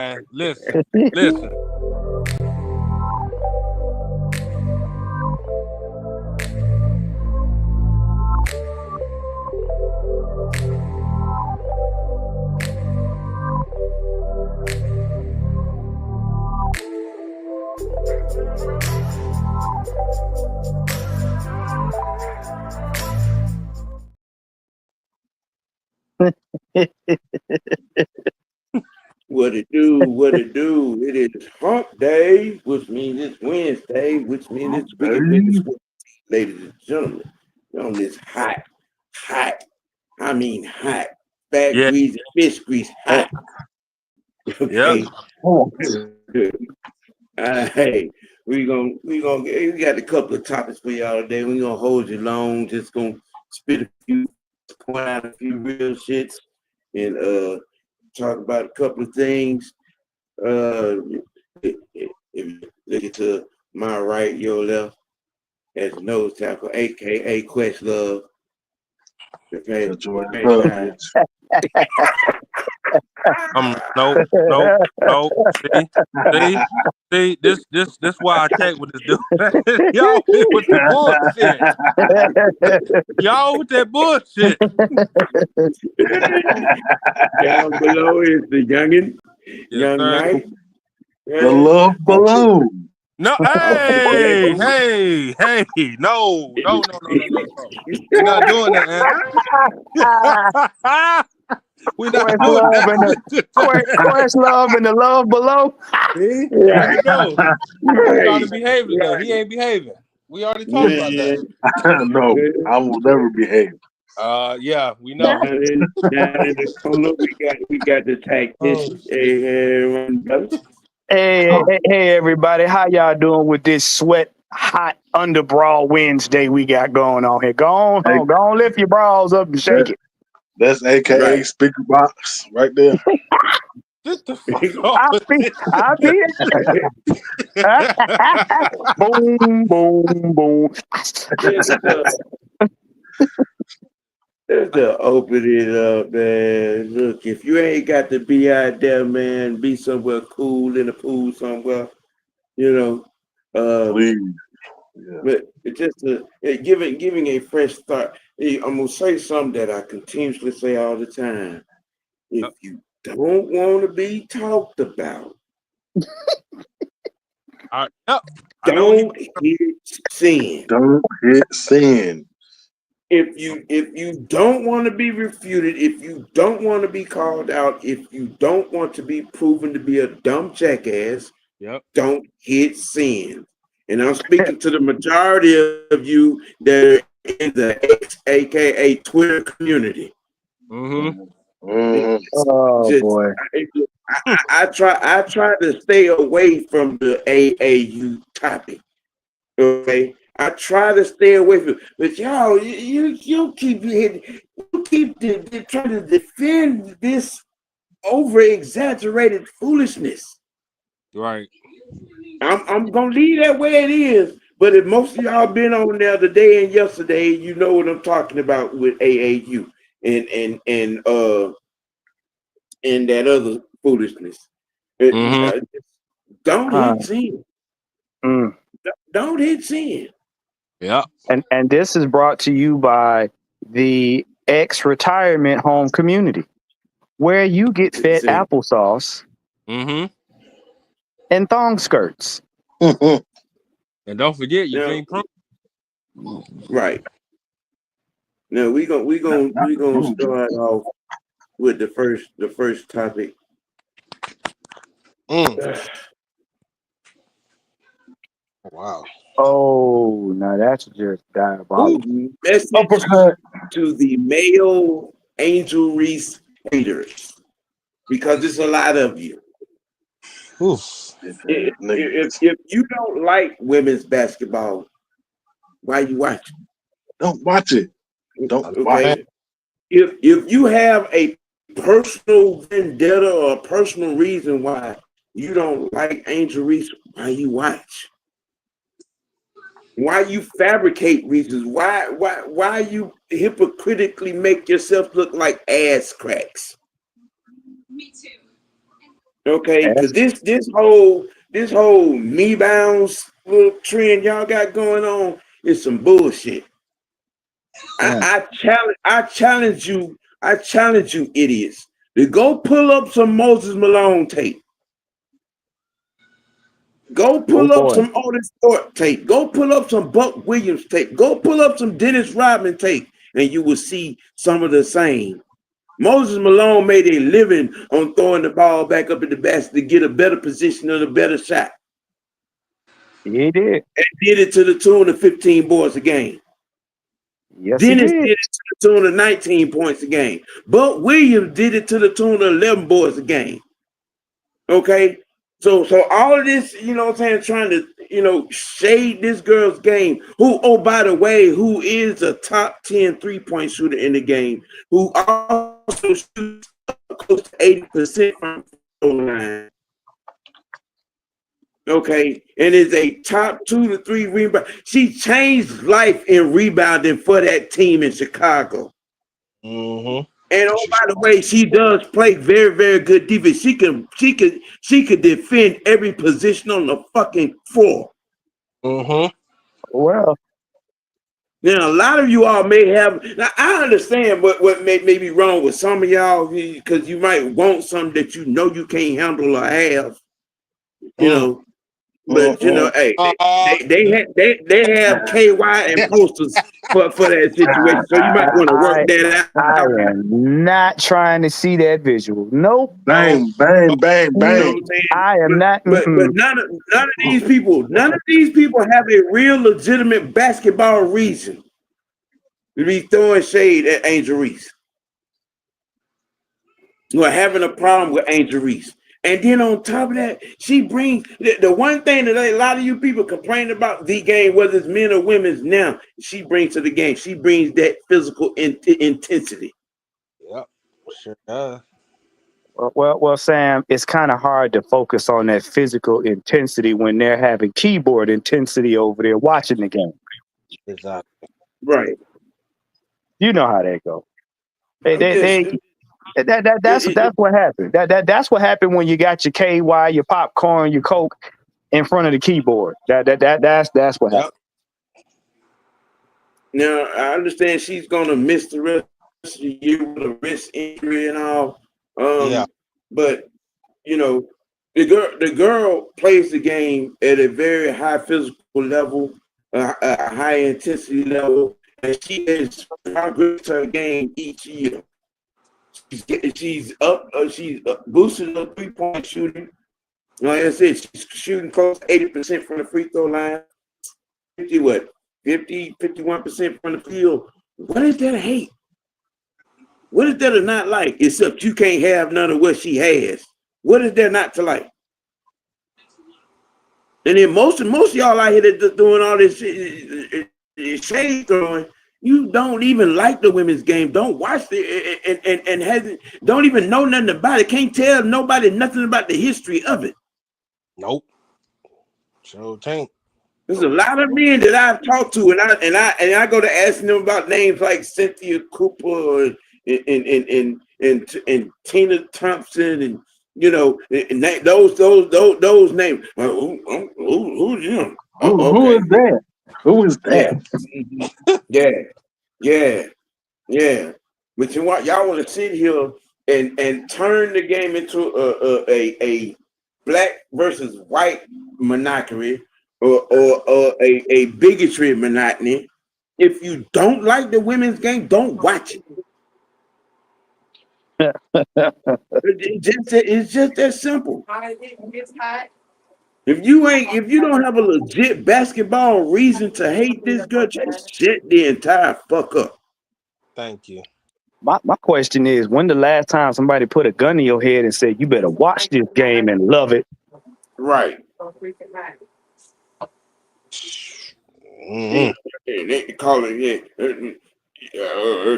Listen, listen. What it do? What it do? It is hump day, which means it's Wednesday, which means it's Wicked Wednesday, ladies and gentlemen. On this hot, I mean hot, fat Yeah. grease, fish grease, hot. Okay. Hey, we got a couple of topics for y'all today. We gonna hold you long. Just gonna spit a few, point out a few real shits, and talk about a couple of things. If you look to my right, your left, as nose tackle, aka Questlove. Okay. See, this why I can't with this dude. Y'all with the bullshit. Y'all with that bullshit. Down below is the youngin, young knight. The love below. No, hey, no. We're not doing that, man. We not doing that. Questlove and the love below. See? There you go. He started behaving though. He ain't behaving. We already talked about that. No, I will never behave. Yeah, we know. Down in the corner, we got the tactician. Hey, everybody. How y'all doing with this sweat hot underbra Wednesday we got going on here? Go on, lift your bras up and shake it. That's AKA speaker box right there. Just the fuck boom, boom, boom. Let's open it up, man. Look, if you ain't got to be out there, man, be somewhere cool in the pool somewhere, you know. Please. Yeah. But it's just giving a fresh start. I'm gonna say something that I continuously say all the time. If you don't want to be talked about, don't hit sin. Don't hit sin. If you don't want to be refuted, if you don't want to be called out, if you don't want to be proven to be a dumb jackass, don't hit sin. And I'm speaking to the majority of you that are in the X, aka Twitter community. Mm-hmm. Boy. I try to stay away from the AAU topic. Okay. I try to stay away from it. But y'all, you keep trying to defend this over exaggerated foolishness. Right. I'm gonna leave that way it is. But if most of y'all been on there today and yesterday, you know what I'm talking about with AAU and that other foolishness. Mm-hmm. Don't hit sin. Don't hit sin. Yeah. And this is brought to you by the ex-retirement home community, where you get fed applesauce and thong skirts. And don't forget you drink prune. Right. Now we gonna start off with the first topic. Wow. Oh, now that's just diabolical. Message to the male Angel Reese haters, because it's a lot of you. If you don't like women's basketball, why you watch it? Don't watch it. Don't watch it. If you have a personal vendetta or a personal reason why you don't like Angel Reese, why you watch? Why you fabricate reasons? Why you hypocritically make yourself look like ass cracks? Me too. Okay, because this whole me bounce little trend y'all got going on is some bullshit. I challenge you, idiots, to go pull up some Moses Malone tape. Go pull up some Otis Thorpe tape. Go pull up some Buck Williams tape. Go pull up some Dennis Rodman tape, and you will see some of the same. Moses Malone made a living on throwing the ball back up in the basket to get a better position and a better shot. He did. And did it to the tune of 15 boards a game. Yes, Dennis he did. did it to the tune of 19 points a game. Buck Williams did it to the tune of 11 boards a game. Okay? So all of this, you know what I'm saying, trying to, shade this girl's game, who, oh, by the way, who is a top 10 3-point shooter in the game, who also shoots close to 80% from the line. Okay, and is a top 2 to 3 rebound. She changed life in rebounding for that team in Chicago. Mm-hmm. And oh, by the way, she does play very, very good defense. She could defend every position on the fucking floor. Mm-hmm. Well, now a lot of you all may have. Now I understand what may be wrong with some of y'all, because you might want something that you know you can't handle or have. But hey, they have KY and posters for that situation, so you might want to work that I out. am not trying to see that visual. Nope. Bang, bang, bang, bang. I am not. But none of these people have a real legitimate basketball reason to be throwing shade at Angel Reese. Who are having a problem with Angel Reese. And then on top of that, she brings the one thing that a lot of you people complain about the game, whether it's men or women's now, she brings to the game. She brings that physical intensity. Yep, sure does. Well, Sam, it's kind of hard to focus on that physical intensity when they're having keyboard intensity over there watching the game. Exactly. Right. You know how that goes. That's what happened. That's what happened when you got your KY, your popcorn, your Coke in front of the keyboard. That's what happened. Now I understand she's gonna miss the rest of the year with a wrist injury and all. But the girl plays the game at a very high physical level, a high intensity level, and she has progressed her game each year. She's boosting her 3-point shooting. Like I said, she's shooting close to 80% from the free throw line. 51% from the field. What is there to hate? What is there to not like? Except you can't have none of what she has. What is there not to like? And then most of y'all out here that doing all this shade throwing, you don't even like the women's game. Don't watch it and don't even know nothing about it. Can't tell nobody nothing about the history of it. Nope. So tank. There's a lot of men that I've talked to, and I go to asking them about names like Cynthia Cooper and Tina Thompson, and and those names. Who's him? Who is that? Who is that? Yeah. But you want y'all want to sit here and turn the game into a black versus white monarchy or a bigotry monotony. If you don't like the women's game, don't watch it. It's just that simple. If you don't have a legit basketball reason to hate this girl, just shut the entire fuck up. Thank you. My question is, when the last time somebody put a gun in your head and said you better watch this game and love it? Right. Mm-hmm. They call it,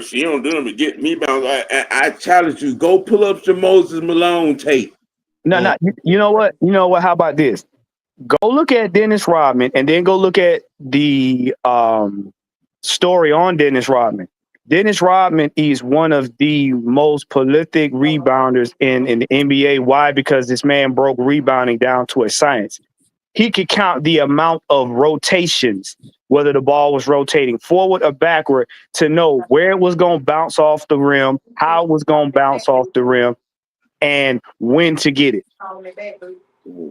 she don't do them to get me bound. I challenge you, go pull up some Moses Malone tape. No, you know what? How about this? Go look at Dennis Rodman and then go look at the story on Dennis Rodman. Dennis Rodman is one of the most prolific rebounders in the NBA. Why? Because this man broke rebounding down to a science. He could count the amount of rotations, whether the ball was rotating forward or backward, to know where it was going to bounce off the rim, how it was going to bounce off the rim, and when to get it.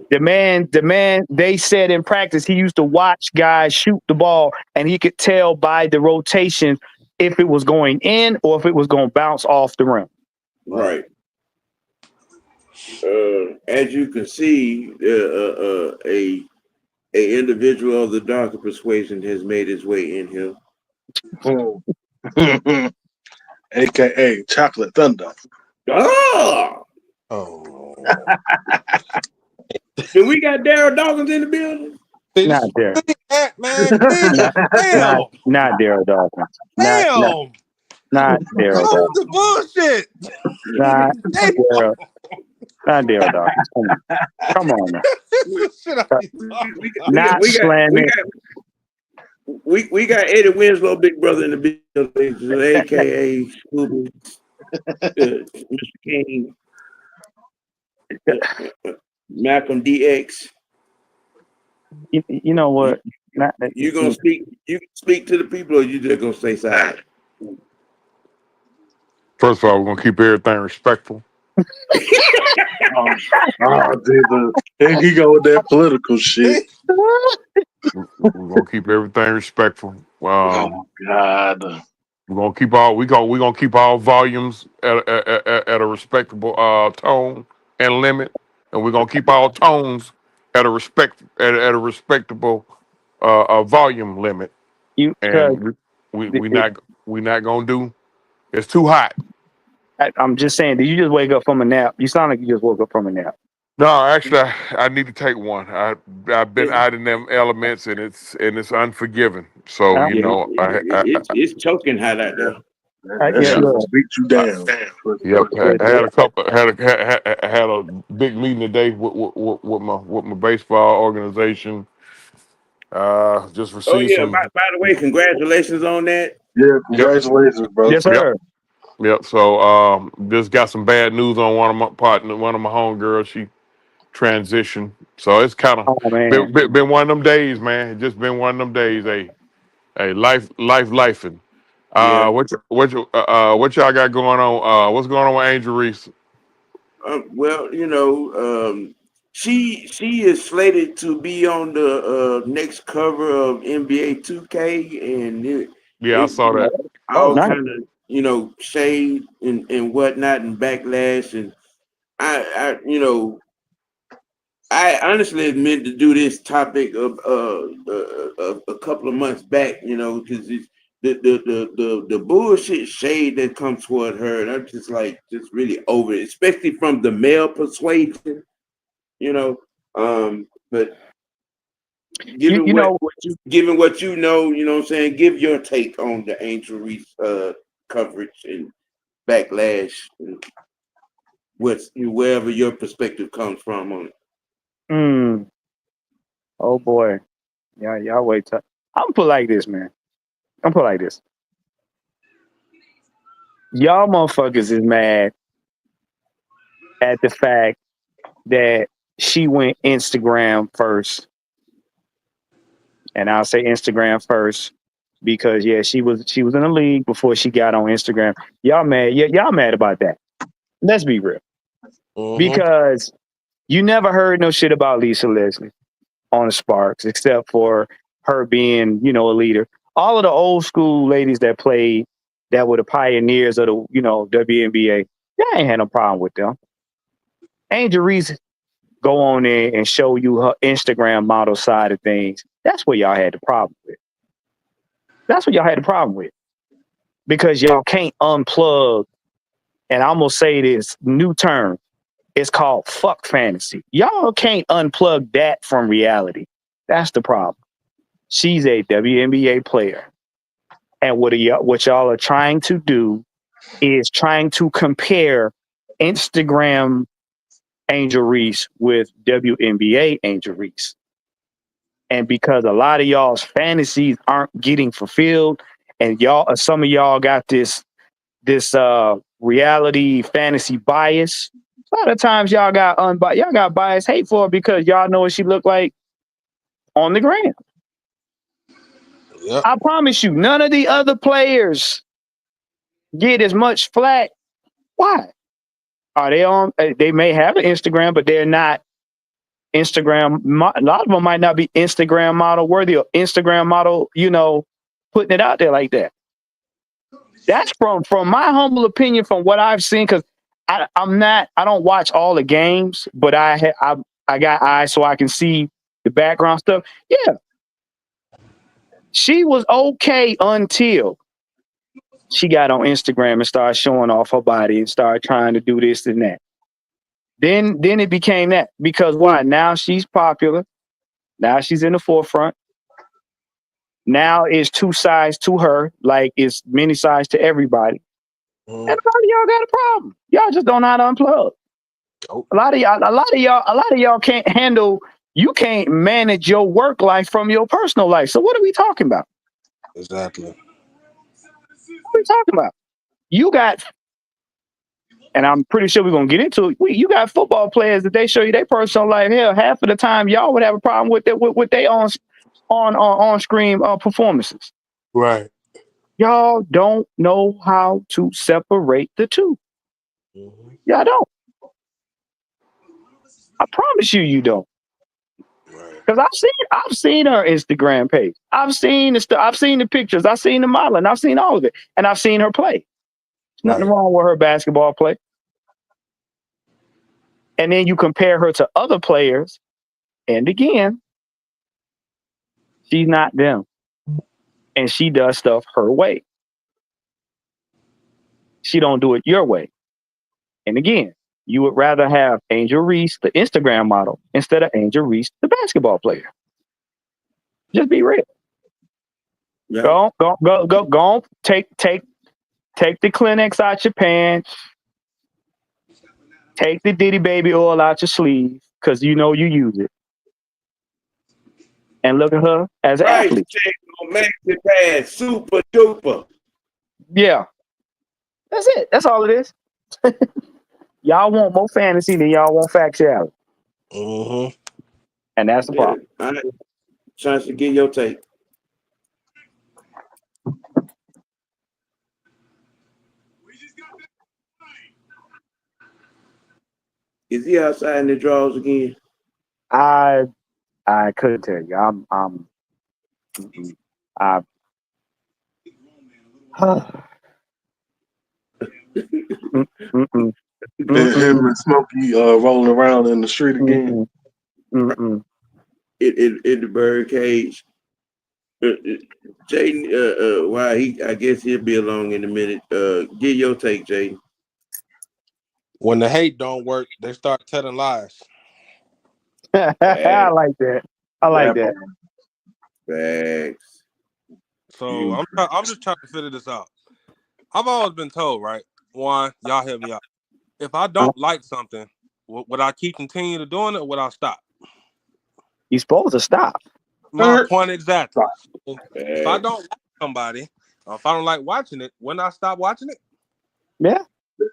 The man, they said in practice, he used to watch guys shoot the ball, and he could tell by the rotation if it was going in or if it was going to bounce off the rim. Right. As you can see, a individual of the darker persuasion has made his way in here. AKA Chocolate Thunder. Oh! Oh. Do we got Daryl Dawkins in the building? Not there. Man, damn. Not Daryl Dawkins. Damn. Not Daryl Close Dawkins. the bullshit. Not Daryl Dawkins. Come on now. Not slamming. We got Eddie Winslow, big brother in the building, AKA Scooby, Mr. King, Malcolm DX. You know what? You gonna speak? You can speak to the people, or you just gonna stay silent? First of all, we're gonna keep everything respectful. Jesus. Here he go with that political shit. We're gonna keep everything respectful. Oh God. We're gonna keep all volumes at a respectable tone and limit, and we're gonna keep all tones at a respectable volume limit. And we not gonna do. It's too hot. I'm just saying. Did you just wake up from a nap? You sound like you just woke up from a nap. No, actually, I need to take one. I've been out in them elements, and it's unforgiving. So it's choking hot out there. That shit will beat you down. Yep, had a big meeting today with my baseball organization. Just received. Oh yeah, by the way, congratulations on that. Yeah, congratulations, bro. Yes, sir. Yep. So just got some bad news on one of my homegirls. She transitioned. So it's kind of been one of them days, man. Just been one of them days. A lifing. Yeah. What y'all got going on? What's going on with Angel Reese? Well, she is slated to be on the next cover of NBA 2K, and I saw that. All kind of shade and whatnot and backlash, and I honestly meant to do this topic of a couple of months back, because it's the bullshit shade that comes toward her, and I'm just really over it, especially from the male persuasion, but given what you know, what I'm saying, give your take on the Angel Reese coverage and backlash, and wherever your perspective comes from on it. Oh boy. Yeah, y'all wait till I'm gonna put like this, man. I'm put like this. Y'all motherfuckers is mad at the fact that she went Instagram first. And I'll say Instagram first because she was in the league before she got on Instagram. Y'all mad? Y'all mad about that? Let's be real. Because you never heard no shit about Lisa Leslie on the Sparks, except for her being, a leader. All of the old school ladies that played, that were the pioneers of the, WNBA, y'all ain't had no problem with them. Angel Reese go on there and show you her Instagram model side of things. That's what y'all had the problem with. That's what y'all had the problem with. Because y'all can't unplug, and I'm going to say this new term, it's called fuck fantasy. Y'all can't unplug that from reality. That's the problem. She's a WNBA player. And what y'all are trying to do is trying to compare Instagram Angel Reese with WNBA Angel Reese. And because a lot of y'all's fantasies aren't getting fulfilled, and y'all, some of y'all got this reality fantasy bias. A lot of times y'all got biased hate for her because y'all know what she looked like on the gram. Yep. I promise you, none of the other players get as much flack. Why? Are they on? They may have an Instagram, but they're not Instagram. A lot of them might not be Instagram model worthy or Instagram model, putting it out there like that. That's from my humble opinion, from what I've seen, because I don't watch all the games, but I got eyes so I can see the background stuff. Yeah, she was okay until she got on Instagram and started showing off her body and started trying to do this and that. Then it became that, because why? Now she's popular. Now she's in the forefront. Now it's two sides to her, like it's many sides to everybody. And a lot of y'all got a problem. Y'all just don't know how to unplug. Nope. A lot of y'all can't handle. You can't manage your work life from your personal life. So what are we talking about? Exactly. What are we talking about? You got, and I'm pretty sure we're gonna get into it. You got football players that they show you their personal life. Hell, half of the time y'all would have a problem with their on screen performances. Right. Y'all don't know how to separate the two. Mm-hmm. Y'all don't. I promise you don't. Right. Because I've seen her Instagram page. I've seen the stuff. I've seen the pictures. I've seen the modeling. I've seen all of it, and I've seen her play. There's nothing wrong with her basketball play. And then you compare her to other players, and again, she's not them, and she does stuff her way. She don't do it your way. And again, you would rather have Angel Reese, the Instagram model, instead of Angel Reese, the basketball player. Just be real. Yeah. Go on. Take the Kleenex out your pants. Take the Diddy Baby oil out your sleeve, because you know you use it. And look at her as an Right, athlete. Maxi Pad, super duper. Yeah. That's it. That's all it is. Y'all want more fantasy than y'all want factuality. Mm-hmm. And that's the problem. All right. Chance to get your take. Is he outside in the drawers again? I couldn't tell you. I'm I mm-mm, Him and Smokey rolling around in the street again. mm-mm. In the bird cage. Jaden, why I guess he'll be along in a minute. Get your take, Jaden. When the hate don't work, they start telling lies. I like that. I like that. Facts. So I'm just trying to figure this out. I've always been told, right? One, y'all help me out. If I don't like something, would I keep continuing to doing it, or would I stop? You're supposed to stop. My point exactly. So if I Facts. don't like somebody, or if I don't like watching it, wouldn't I stop watching it? Yeah.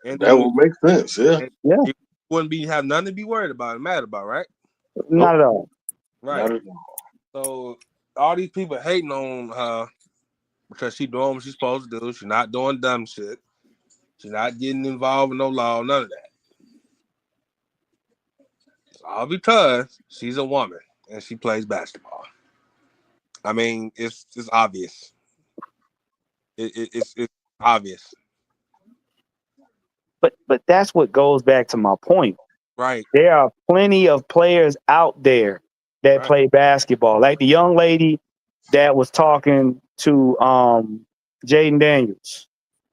And That would make sense, yeah. Yeah. You wouldn't have nothing to be worried about and mad about, right? Not at all. Right. Not at all. So all these people hating on her because she doing what she's supposed to do. She's not doing dumb shit. She's not getting involved with no law, none of that. It's all because she's a woman and she plays basketball. I mean, it's obvious. It's obvious. But that's what goes back to my point. Right. There are plenty of players out there that play basketball. Like the young lady that was talking to Jaden Daniels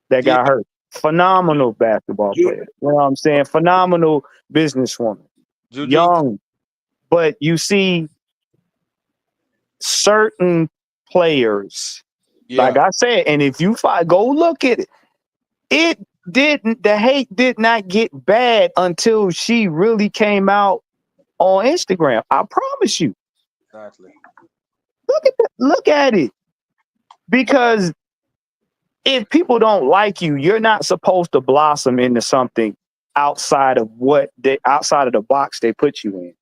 that got hurt. Phenomenal basketball player. You know what I'm saying? Phenomenal businesswoman. Juju. Young. But you see certain players, like I said, and if you go look at it, the hate did not get bad until she really came out on Instagram. I promise you. Exactly. Look at it. Because if people don't like you, you're not supposed to blossom into something outside of outside of the box they put you in.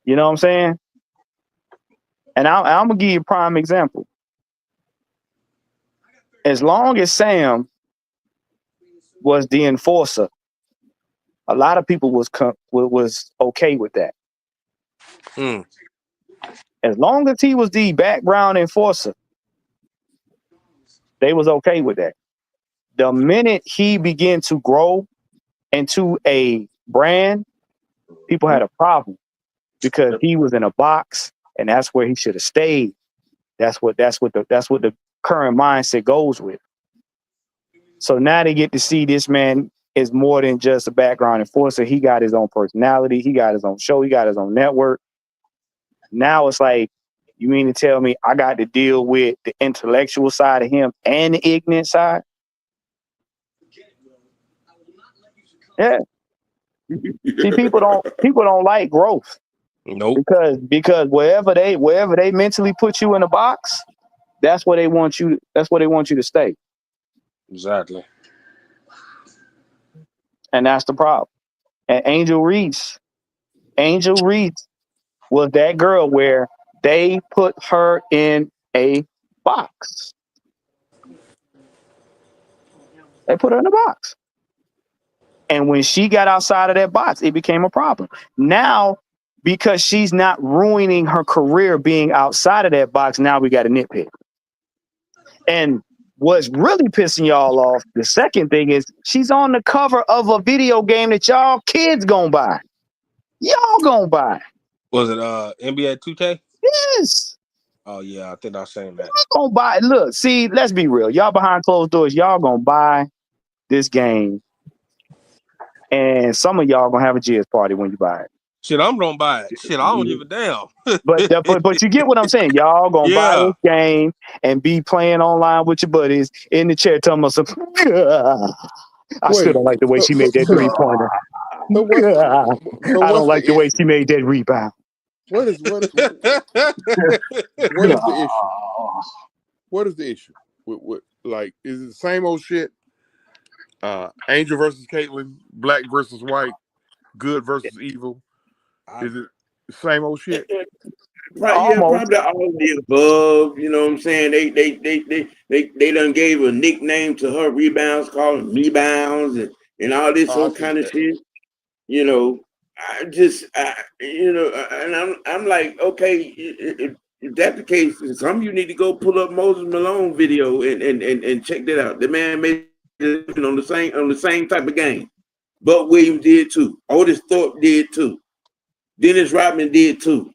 You know what I'm saying? And I'm gonna give you a prime example. As long as Sam was the enforcer, a lot of people was okay with that. Mm. As long as he was the background enforcer, they was okay with that. The minute he began to grow into a brand, people had a problem because he was in a box, and that's where he should have stayed. That's what the current mindset goes with. So now they get to see this man is more than just a background enforcer. He got his own personality. He got his own show. He got his own network. Now it's like, you mean to tell me I got to deal with the intellectual side of him and the ignorant side? Yeah. See, people don't like growth. Nope. Because wherever they mentally put you in a box, that's where they want you to stay. Exactly. And that's the problem. And Angel Reese was that girl where they put her in a box. They put her in a box. And when she got outside of that box, it became a problem. Now, because she's not ruining her career being outside of that box, now we got a nitpick. And what's really pissing y'all off, the second thing is she's on the cover of a video game that y'all kids gonna buy. Y'all gonna buy. Was it NBA 2K? Yes. Oh yeah, I think I was saying that. Y'all gonna buy. Look, see, let's be real. Y'all behind closed doors, y'all gonna buy this game. And some of y'all gonna have a jizz party when you buy it. Shit, I'm gonna buy it. Shit, I don't give a damn. But you get what I'm saying. Y'all gonna buy this game and be playing online with your buddies in the chair telling us, I still don't like the way she made that 3-pointer. I don't like the way she made that rebound. What is the issue? What is the issue? Like, is it the same old shit? Angel versus Caitlyn, black versus white, good versus evil. Is it the same old shit? Probably all of the above. You know what I'm saying? They done gave a nickname to her rebounds, called them rebounds, and all this whole kind of shit. You know, and I'm like, okay, if that's the case, some of you need to go pull up Moses Malone video and check that out. The man made it on the same type of game. Buck Williams did too. Otis Thorpe did too. Dennis Rodman did too.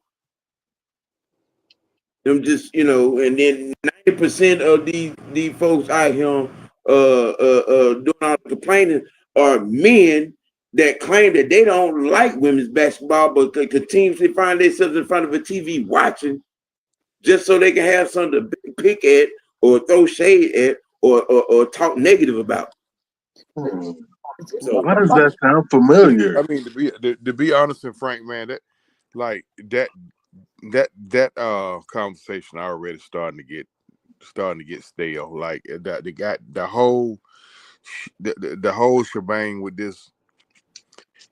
Them just, and then 90% of these folks out here doing all the complaining are men that claim that they don't like women's basketball, but continuously find themselves in front of a TV watching just so they can have something to pick at or throw shade at or talk negative about. So, why does that sound familiar? I mean, to be honest and frank, man, that conversation already starting to get stale. Like that, they got the whole shebang with this.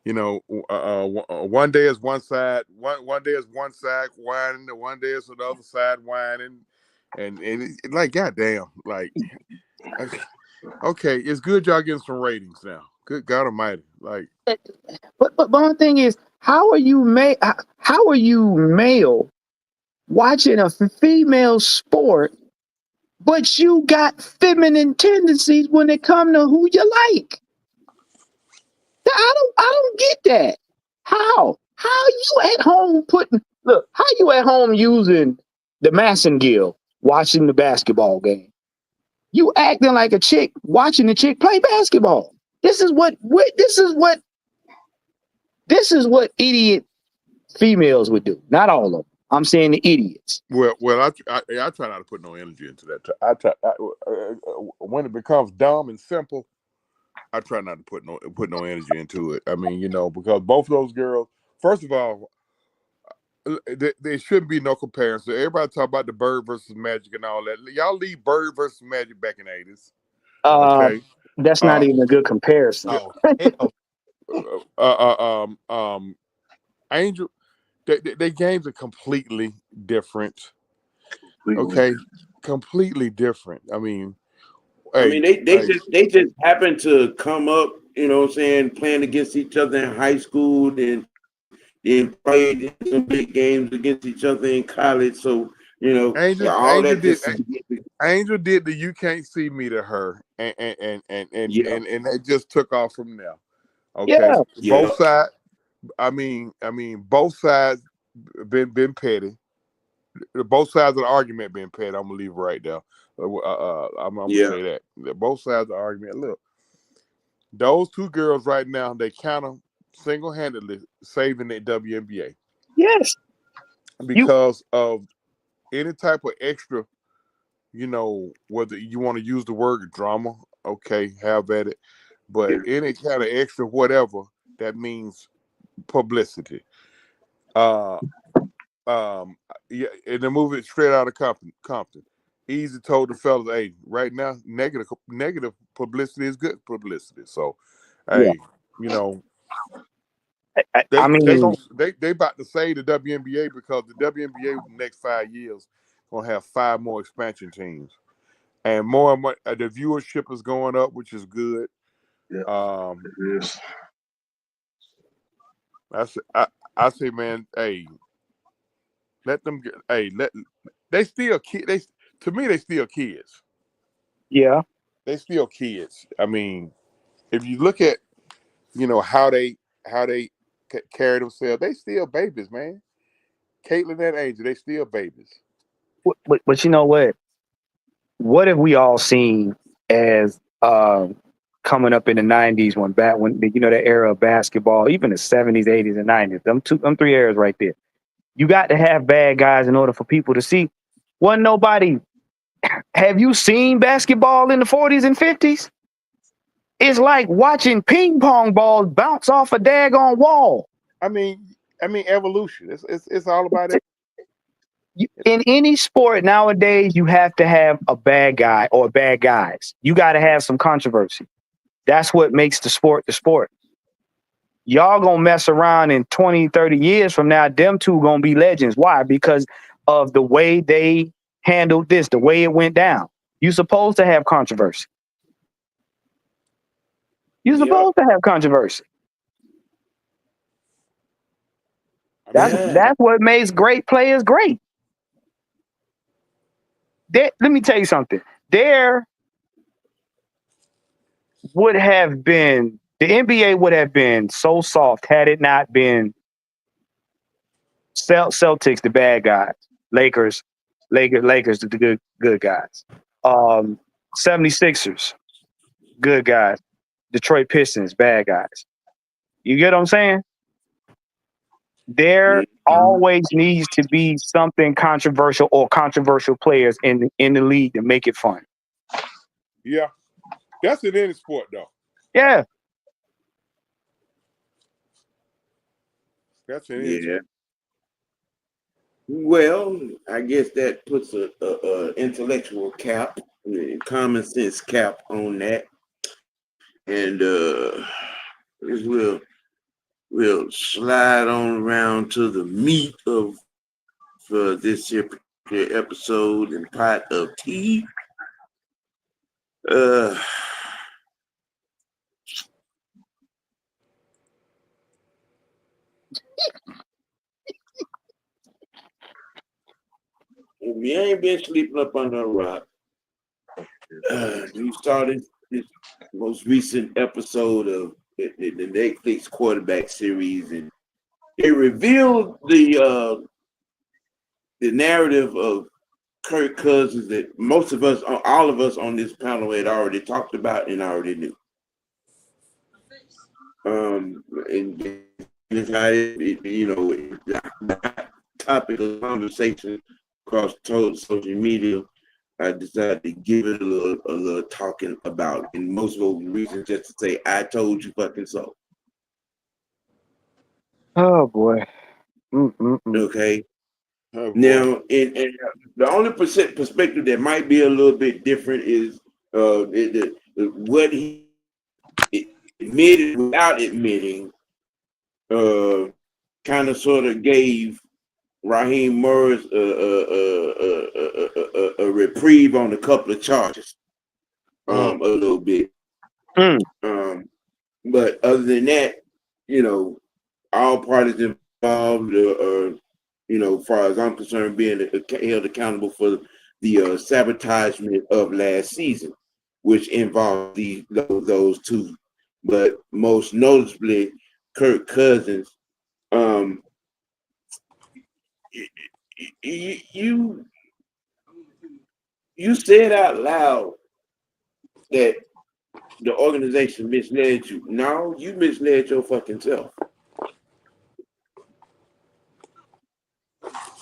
One day is one side, one day is one side whining, and one day is the other side whining, and like, goddamn, like, okay, it's good y'all getting some ratings now. Good God Almighty, like. But one thing is, how are you male watching a female sport, but you got feminine tendencies when it come to who you like? I don't get that. How you at home how you at home using the Massengill watching the basketball game? You acting like a chick watching the chick play basketball. This is what idiot females would do. Not all of them. I'm saying the idiots. Well, I try not to put no energy into that. When it becomes dumb and simple, I try not to put no energy into it. I mean, because both of those girls. First of all, there shouldn't be no comparison. Everybody talk about the Bird versus Magic and all that. Y'all leave Bird versus Magic back in the 80s. Uh, Okay. that's not even a good comparison. Oh, hell. Angel, their games are completely different. Okay, completely different. I mean, I mean, they just happen to come up, you know what I'm saying, playing against each other in high school, then played some big games against each other in college. So, you know, all that just Angel did the "you can't see me" to her, and they just took off from there. Okay, both sides. I mean, both sides been petty. Both sides of the argument been petty. I'm gonna leave it right there. I'm gonna say that. Both sides of the argument. Look, those two girls right now, they kind of single-handedly saving the WNBA. Yes. Because of any type of extra, you know, whether you want to use the word drama, okay, have at it. But any kind of extra whatever, that means publicity. Yeah, and then move it straight out of Compton. Easy told the fellas, hey, right now, negative publicity is good publicity. So, hey, you know, they about to say the WNBA because the WNBA in the next 5 years gonna have 5 more expansion teams, and more and more the viewership is going up, which is good. Yeah, it is. I say, man, hey, let them get. Hey, they still kids. To me, they still kids. Yeah, they still kids. I mean, if you look at, you know, how they carry themselves, they still babies, man. Caitlin and Angel, they still babies. but you know what? What have we all seen as coming up in the '90s when you know the era of basketball, even the '70s, '80s, and '90s? Them 3 eras right there. You got to have bad guys in order for people to see. Wasn't nobody. Have you seen basketball in the '40s and '50s? It's like watching ping pong balls bounce off a daggone wall. I mean, evolution. It's all about it. In any sport nowadays, you have to have a bad guy or bad guys. You got to have some controversy. That's what makes the sport the sport. Y'all gonna mess around in 20, 30 years from now, them two gonna be legends. Why? Because of the way they handled this, the way it went down. You supposed to have controversy. You're supposed to have controversy. That's what makes great players great. Let me tell you something. There would have been the NBA would have been so soft had it not been Celtics, the bad guys, Lakers, the good guys, 76ers, good guys, Detroit Pistons, bad guys. You get what I'm saying? There always needs to be something controversial or controversial players in the league to make it fun. Yeah, that's in any sport, though. Yeah, that's in any sport. Well, I guess that puts a intellectual cap, common sense cap on that, and we'll slide on around to the meat of this here episode and pot of tea. We ain't been sleeping up under a rock. We started this most recent episode of the Netflix quarterback series, and it revealed the narrative of Kirk Cousins that all of us on this panel had already talked about and already knew. And it's how the topic of conversation across total social media. I decided to give it a little talking about, and most of the reasons just to say, "I told you fucking so." Oh boy, Okay. Oh, Now, in the only perspective that might be a little bit different is what he admitted without admitting. Kind of sort of gave Raheem Morris a reprieve on a couple of charges, a little bit. But other than that, all parties involved, as far as I'm concerned, being held accountable for the sabotagement of last season, which involved those two, but most noticeably Kirk Cousins. You said out loud that the organization misled you. No, you misled your fucking self.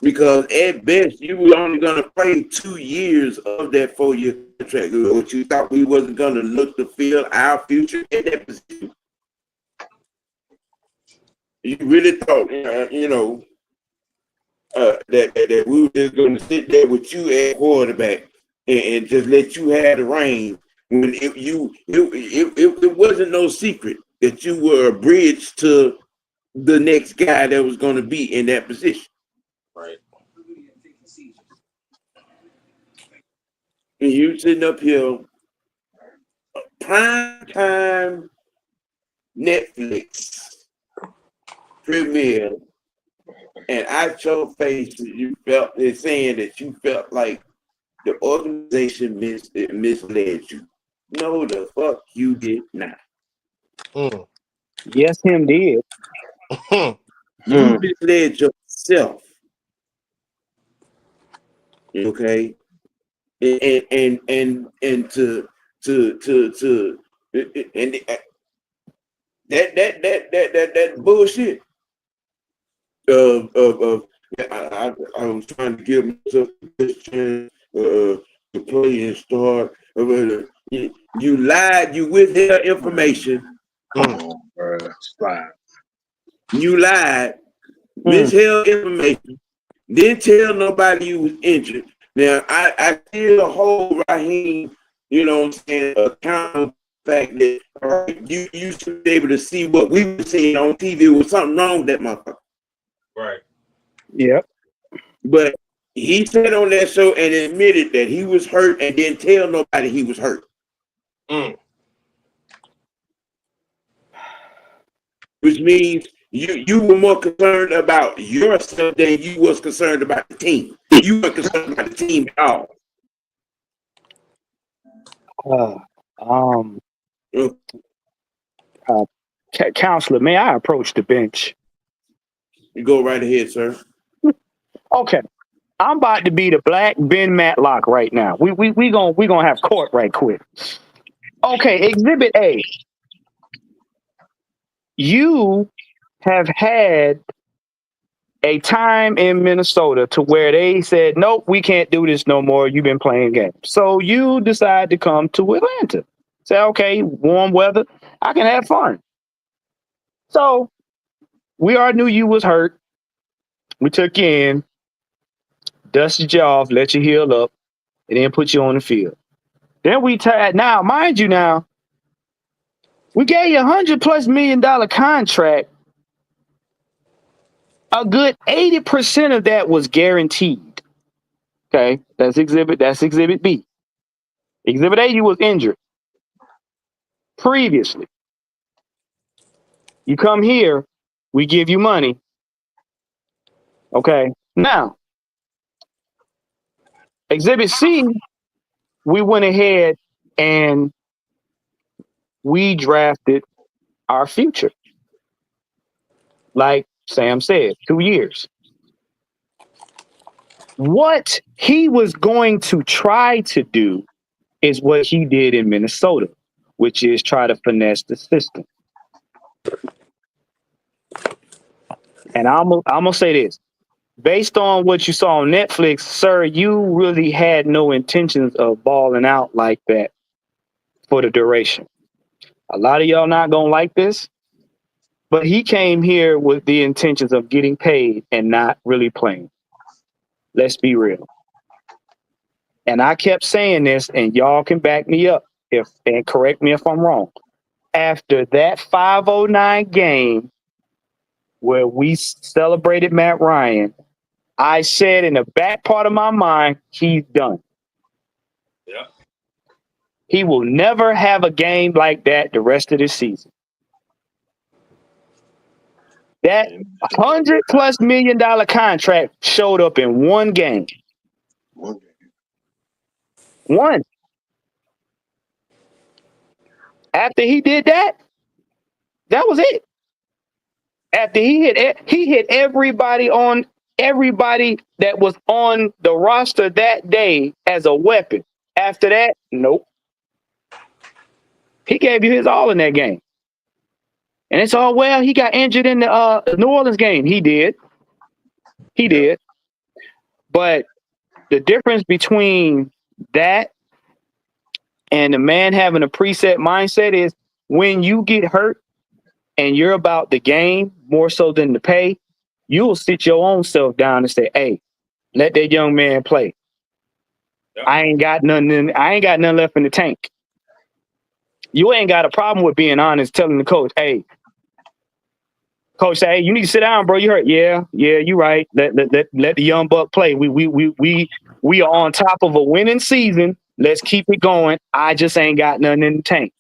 Because at best, you were only going to play 2 years of that 4-year contract. What you thought we wasn't going to look to fill our future in that position. You really thought, that we were just going to sit there with you at quarterback and just let you have the reins. When it wasn't no secret that you were a bridge to the next guy that was going to be in that position. Right. And you sitting up here, prime time Netflix premiere, and out your face, you felt they're saying that you felt like the organization misled you. No, the fuck you did not. Yes, him did. You misled yourself. Okay, and to and that bullshit I was trying to give myself this chance to play and start. You lied. You withheld information. You lied. Withheld information. Didn't tell nobody you was injured. Now I still hold Raheem, what I'm saying, accountable. Fact that you should be able to see what we were seeing on TV. There was something wrong with that motherfucker. Right. Yep. But he said on that show and admitted that he was hurt and didn't tell nobody he was hurt. Which means you were more concerned about yourself than you was concerned about the team. You were concerned about the team at all. Counselor, may I approach the bench? You go right ahead, sir. Okay. I'm about to be the black Ben Matlock right now. We gonna have court right quick. Okay, Exhibit A. You have had a time in Minnesota to where they said, nope, we can't do this no more. You've been playing games. So you decide to come to Atlanta. Say, okay, warm weather, I can have fun. So we already knew you was hurt. We took you in, dusted you off, let you heal up, and then put you on the field. Then we now, mind you, now we gave you $100+ million contract. A good 80% of that was guaranteed. Okay, that's exhibit B. Exhibit A, you was injured previously. You come here, we give you money. Okay, now Exhibit C, we went ahead and we drafted our future. Like Sam said, 2 years. What he was going to try to do is what he did in Minnesota, which is try to finesse the system. And I'm gonna say this. Based on what you saw on Netflix, sir, you really had no intentions of balling out like that for the duration. A lot of y'all not gonna like this, But he came here with the intentions of getting paid and not really playing. Let's be real. And I kept saying this, and y'all can back me up and correct me if I'm wrong. After that 509 game where we celebrated Matt Ryan, I said in the back part of my mind, he's done. Yeah. He will never have a game like that the rest of this season. That $100+ million contract showed up in one game. One. After he did that, that was it. After he hit everybody that was on the roster that day as a weapon. After that, nope. He gave you his all in that game. And it's all, well, he got injured in the New Orleans game. He did. He did. But the difference between that and the man having a preset mindset is when you get hurt and you're about the game more so than the pay, you'll sit your own self down and say, hey, let that young man play. Yep. I ain't got nothing left in the tank. You ain't got a problem with being honest, telling the coach, hey, coach say, hey, you need to sit down, bro. You hurt. Yeah, you right. Let the young buck play. We are on top of a winning season. Let's keep it going. I just ain't got nothing in the tank.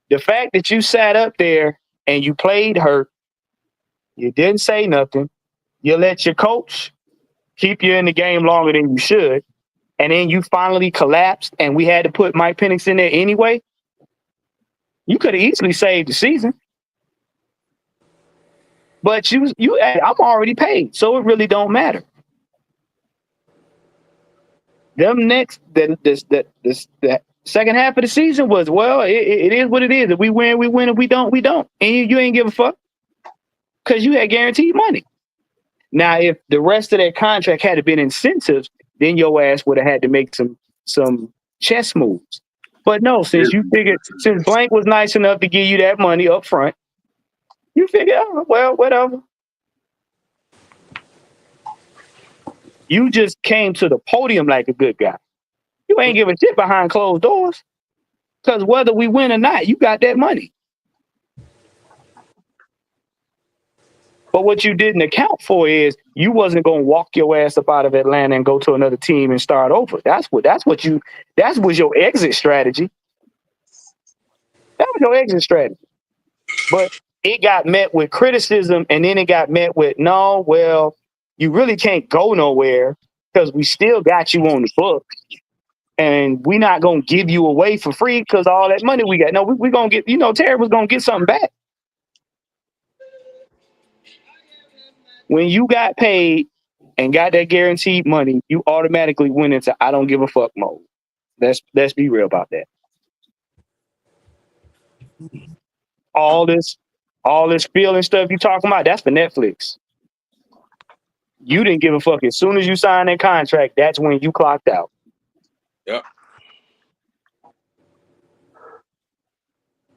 The fact that you sat up there and you played hurt, you didn't say nothing. You let your coach keep you in the game longer than you should. And then you finally collapsed and we had to put Mike Penix in there anyway. You could have easily saved the season. But I'm already paid, so it really don't matter. The second half of the season was, well, it is what it is. If we win, we win. If we don't, we don't. And you ain't give a fuck because you had guaranteed money. Now, if the rest of that contract had been incentives, then your ass would have had to make some chess moves. But no, since Blank was nice enough to give you that money up front, you figure, oh, well, whatever. You just came to the podium like a good guy. You ain't give a shit behind closed doors. Because whether we win or not, you got that money. But what you didn't account for is you wasn't going to walk your ass up out of Atlanta and go to another team and start over. That was your exit strategy. That was your exit strategy. But it got met with criticism, and then it got met with, no, well, you really can't go nowhere because we still got you on the books. And we're not going to give you away for free because all that money we got. No, we're going to get, Terry was going to get something back. When you got paid and got that guaranteed money, you automatically went into I don't give a fuck mode. Let's be real about that. All this feeling stuff you talking about, that's for Netflix. You didn't give a fuck. As soon as you signed that contract, that's when you clocked out. Yep.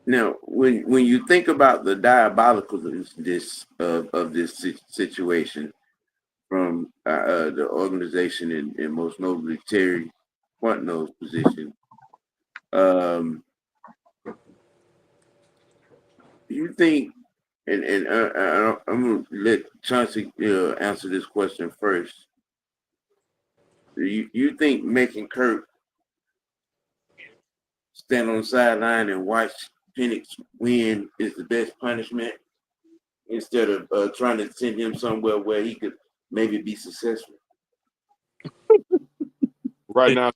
Now, when you think about the diabolicalness of this situation from the organization and most notably Terry Fontenot's position, you think, and I'm gonna let Chauncey answer this question first. You think making Kirk stand on the sideline and watch Penix win is the best punishment instead of trying to send him somewhere where he could maybe be successful? Right now,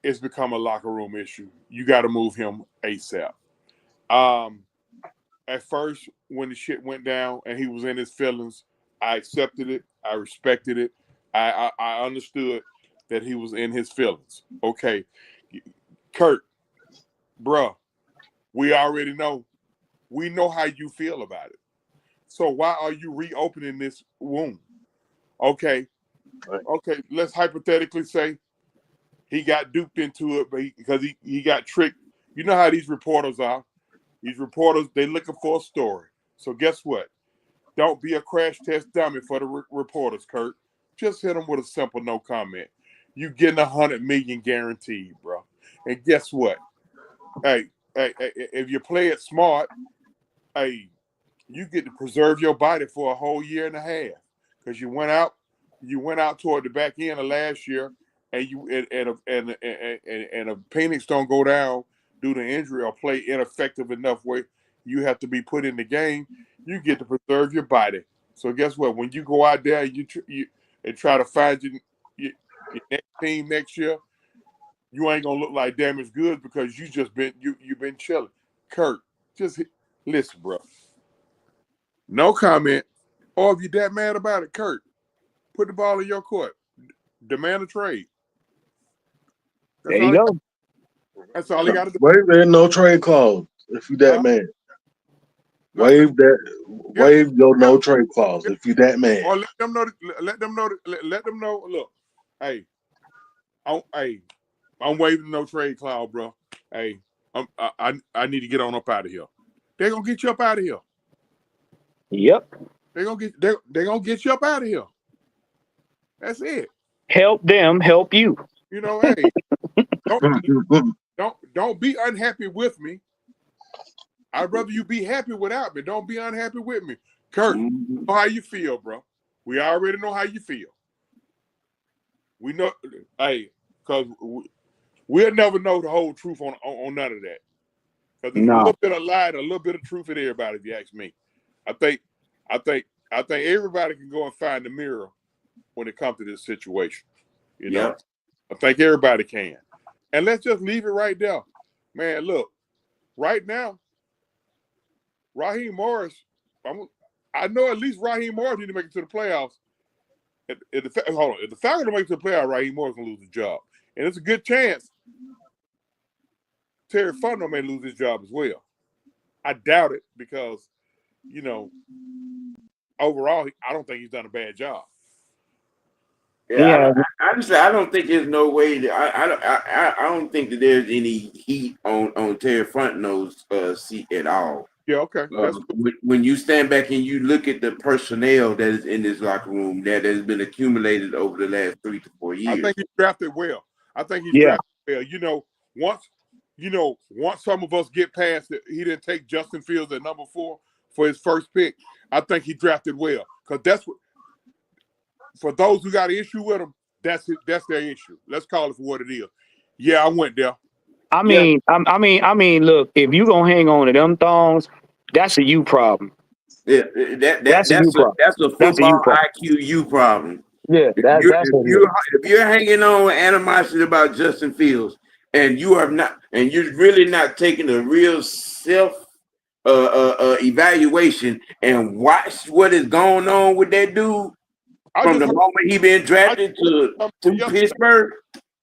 it's become a locker room issue. You got to move him ASAP. At first, when the shit went down and he was in his feelings, I accepted it. I respected it. I understood that he was in his feelings. Okay, Kirk, bruh, we already know. We know how you feel about it. So why are you reopening this wound? Okay, let's hypothetically say he got duped into it because he got tricked, You know how these reporters are. These reporters, they looking for a story. So guess what? Don't be a crash test dummy for the reporters, Kirk. Just hit them with a simple no comment. You getting 100 million guaranteed, bro. And guess what? Hey, if you play it smart, hey, you get to preserve your body for a whole year and a half because you went out toward the back end of last year, and if Penix don't go down due to injury or play ineffective enough way, you have to be put in the game. You get to preserve your body. So guess what? When you go out there, you try to find your next team next year, you ain't gonna look like damaged goods because you've been chilling. Kirk, just listen, bro. No comment. Or if you're that mad about it, Kirk, put the ball in your court. Demand a trade. There you go. That's all he got to do. Waive that no trade clause if you that man. Waive your no trade clause if you that man. Or let them know. Look, hey, I'm waiving no trade clause, bro. Hey, I need to get on up out of here. They're gonna get you up out of here. Yep. They're gonna get you up out of here. That's it. Help them help you. You know, hey, don't be unhappy with me. I'd rather you be happy without me. Don't be unhappy with me. Kirk, know how you feel, bro. We already know how you feel. We know, hey, because we'll never know the whole truth on none of that. Because there's a little bit of lie and a little bit of truth in everybody, if you ask me. I think everybody can go and find the mirror when it comes to this situation. You know, I think everybody can. And let's just leave it right there. Man, look, right now, Raheem Morris, I know at least Raheem Morris need to make it to the playoffs. If the Falcons don't make it to the playoffs, Raheem Morris going to lose his job. And it's a good chance Terry Fontenot may lose his job as well. I doubt it because, you know, overall, I don't think he's done a bad job. Yeah, honestly, I don't think there's no way that I don't think that there's any heat on Terry Fontenot's seat at all. Yeah, okay. When you stand back and you look at the personnel that is in this locker room that has been accumulated over the last 3 to 4 years, I think he drafted well. Drafted well. Once some of us get past it, he didn't take Justin Fields at number 4 for his first pick. I think he drafted well because that's what. For those who got an issue with him, that's their issue. Let's call it for what it is. Yeah, I went there. I mean, look, if you gonna hang on to them thongs, that's a you problem. Yeah, that's a football IQ you problem. Yeah, if you're hanging on with animosity about Justin Fields and you're really not taking a real self evaluation and watch what is going on with that dude from the moment he been drafted to Pittsburgh.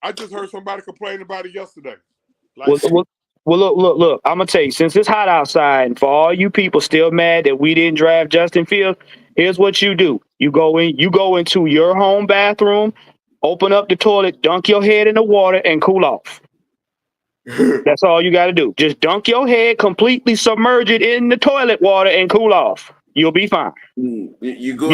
I just heard somebody complain about it yesterday. Well, look. I'm gonna tell you, since it's hot outside, and for all you people still mad that we didn't draft Justin Fields, here's what you do: you go into your home bathroom, open up the toilet, dunk your head in the water, and cool off. That's all you got to do. Just dunk your head, completely submerge it in the toilet water, and cool off. You'll be fine. You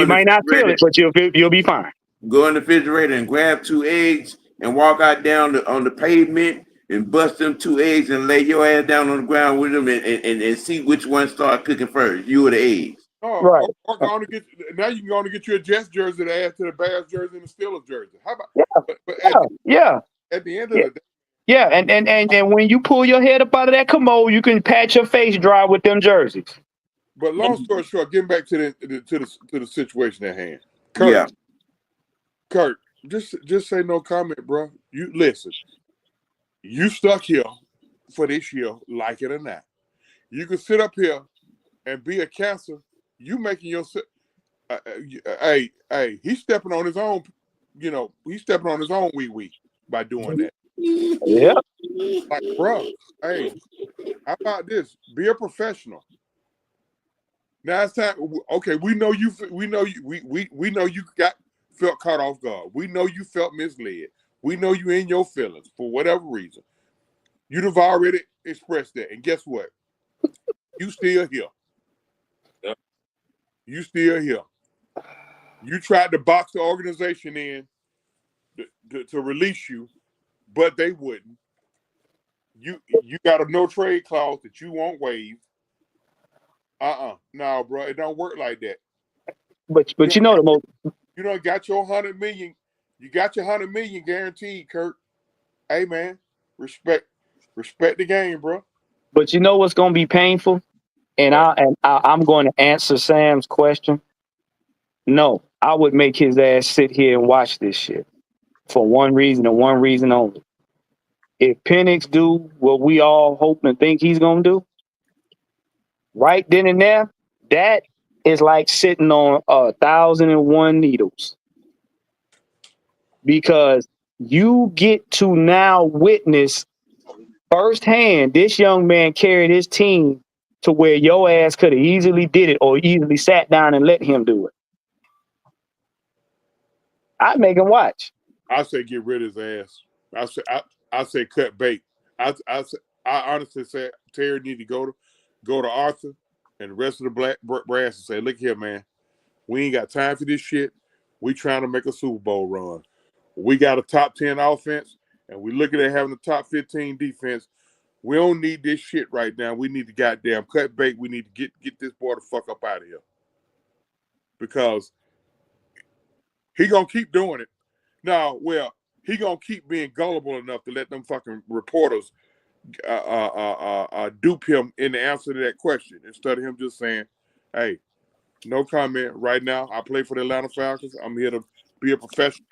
might not feel it, but you'll be fine. Go in the refrigerator and grab 2 eggs and walk out down on the pavement and bust them 2 eggs and lay your ass down on the ground with them and see which one start cooking first, you or the eggs. Oh, right. Now you can go on to get you a Jets jersey to add to the Bears jersey and the Steelers jersey. How about? At the end of the day. Yeah, and when you pull your head up out of that commode, you can pat your face dry with them jerseys. But long story short, getting back to the situation at hand. Kirk, Kirk, just say no comment, bro. You listen. You stuck here for this year, like it or not. You can sit up here and be a cancer. You making yourself. Hey, he's stepping on his own. You know, he's stepping on his own wee by doing that. Yeah. Like, bro, hey, how about this? Be a professional. Now it's time. Okay, we know you felt caught off guard. We know you felt misled. We know you in your feelings for whatever reason. You'd have already expressed that. And guess what? You still here. Yep. You still here. You tried to box the organization in to release you, but they wouldn't. You got a no trade clause that you won't waive. No, bro, it don't work like that. But you know the most. You don't got your 100 million. You got your 100 million guaranteed, Kirk. Hey man, respect the game, bro. But you know what's gonna be painful, and I'm going to answer Sam's question. No, I would make his ass sit here and watch this shit for one reason and one reason only. If Penix do what we all hope and think he's gonna do, right then and there, that is like sitting on 1,001 needles, because you get to now witness firsthand this young man carried his team to where your ass could have easily did it or easily sat down and let him do it. I'd make him watch. I say get rid of his ass. I say cut bait. I honestly say Terry need to go to Arthur and the rest of the black brass and say, look here, man, we ain't got time for this shit. We trying to make a Super Bowl run. We got a top 10 offense, and we looking at having a top 15 defense. We don't need this shit right now. We need to goddamn cut bait. We need to get this boy the fuck up out of here. Because he gonna keep doing it. Now, well, he gonna keep being gullible enough to let them fucking reporters dupe him in the answer to that question instead of him just saying, hey, no comment right now. I play for the Atlanta Falcons. I'm here to be a professional.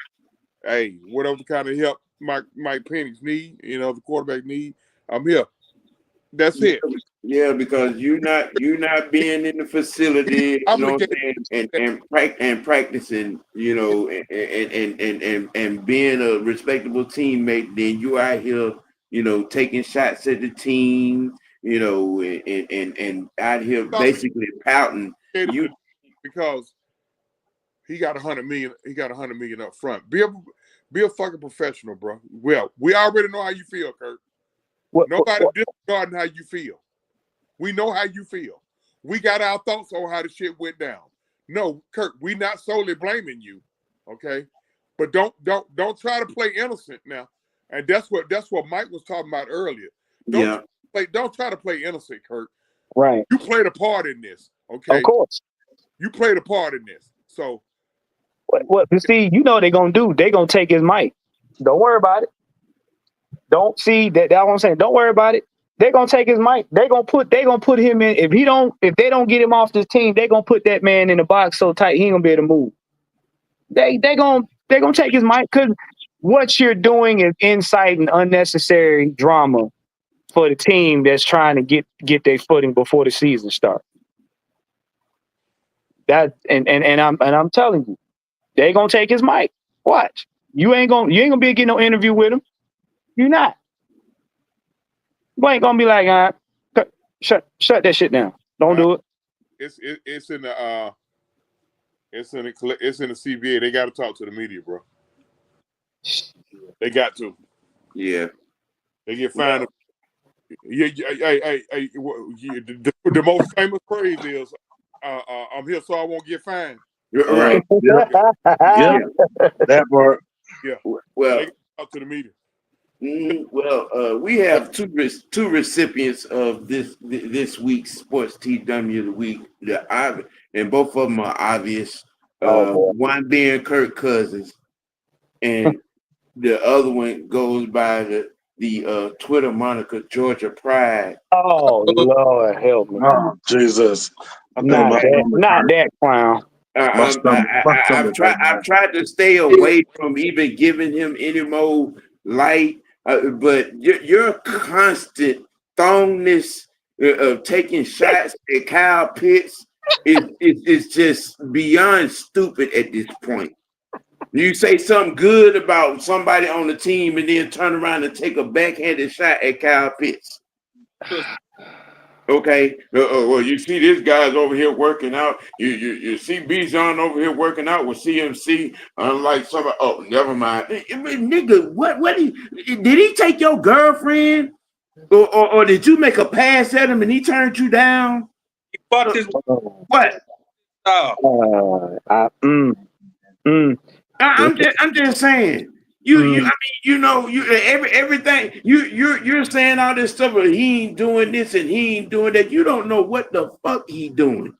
Hey, whatever kind of help Mike Penix need, the quarterback need, I'm here. That's it. Yeah, because you're not being in the facility, you know what I'm saying, and practicing, and being a respectable teammate. Then you out here, taking shots at the team, and out here basically pouting. Because he got 100 million. He got 100 million up front. Be a fucking professional, bro. Well, we already know how you feel, Kirk. Nobody disregarding how you feel. We know how you feel. We got our thoughts on how the shit went down. No, Kirk, we not solely blaming you, okay? But don't try to play innocent now. And that's what Mike was talking about earlier. Don't try to play innocent, Kirk. Right. You played a part in this, okay? Of course. You played a part in this. So what see, they're gonna do. They're gonna take his mic. Don't worry about it. Don't see that. That's what I'm saying. Don't worry about it. They're gonna take his mic. They're gonna put him in. If they don't get him off this team, they're gonna put that man in the box so tight he ain't gonna be able to move. They're gonna take his mic, because what you're doing is inciting unnecessary drama for the team that's trying to get their footing before the season starts. That and I'm telling you, they're gonna take his mic. Watch. You ain't gonna be able to get no interview with him. You're not. You ain't gonna be like, shut that shit down. Don't do it. It's in the CBA. They got to talk to the media, bro. They got to. Yeah. They get fined. Yeah. Hey. The most famous phrase is, "I'm here so I won't get fined." Right. Yeah. That part. Yeah. Well, they got to talk to the media. We have two recipients of this week's Sports TW of the Week. And both of them are obvious. One being Kirk Cousins, and the other one goes by the Twitter moniker Georgia Pride. Oh Lord, help me! Oh Jesus! Not that clown. I've tried to stay away from even giving him any more light. But your constant thongness of taking shots at Kyle Pitts is just beyond stupid at this point. You say something good about somebody on the team and then turn around and take a backhanded shot at Kyle Pitts. Okay. Well, you see this guy's over here working out. You see Bijan over here working out with CMC. Unlike somebody. Oh, never mind. Nigga, what did he take your girlfriend? Or did you make a pass at him and he turned you down? He fucked his What? I'm just saying. Everything you're saying all this stuff, but he ain't doing this and he ain't doing that. You don't know what the fuck he doing.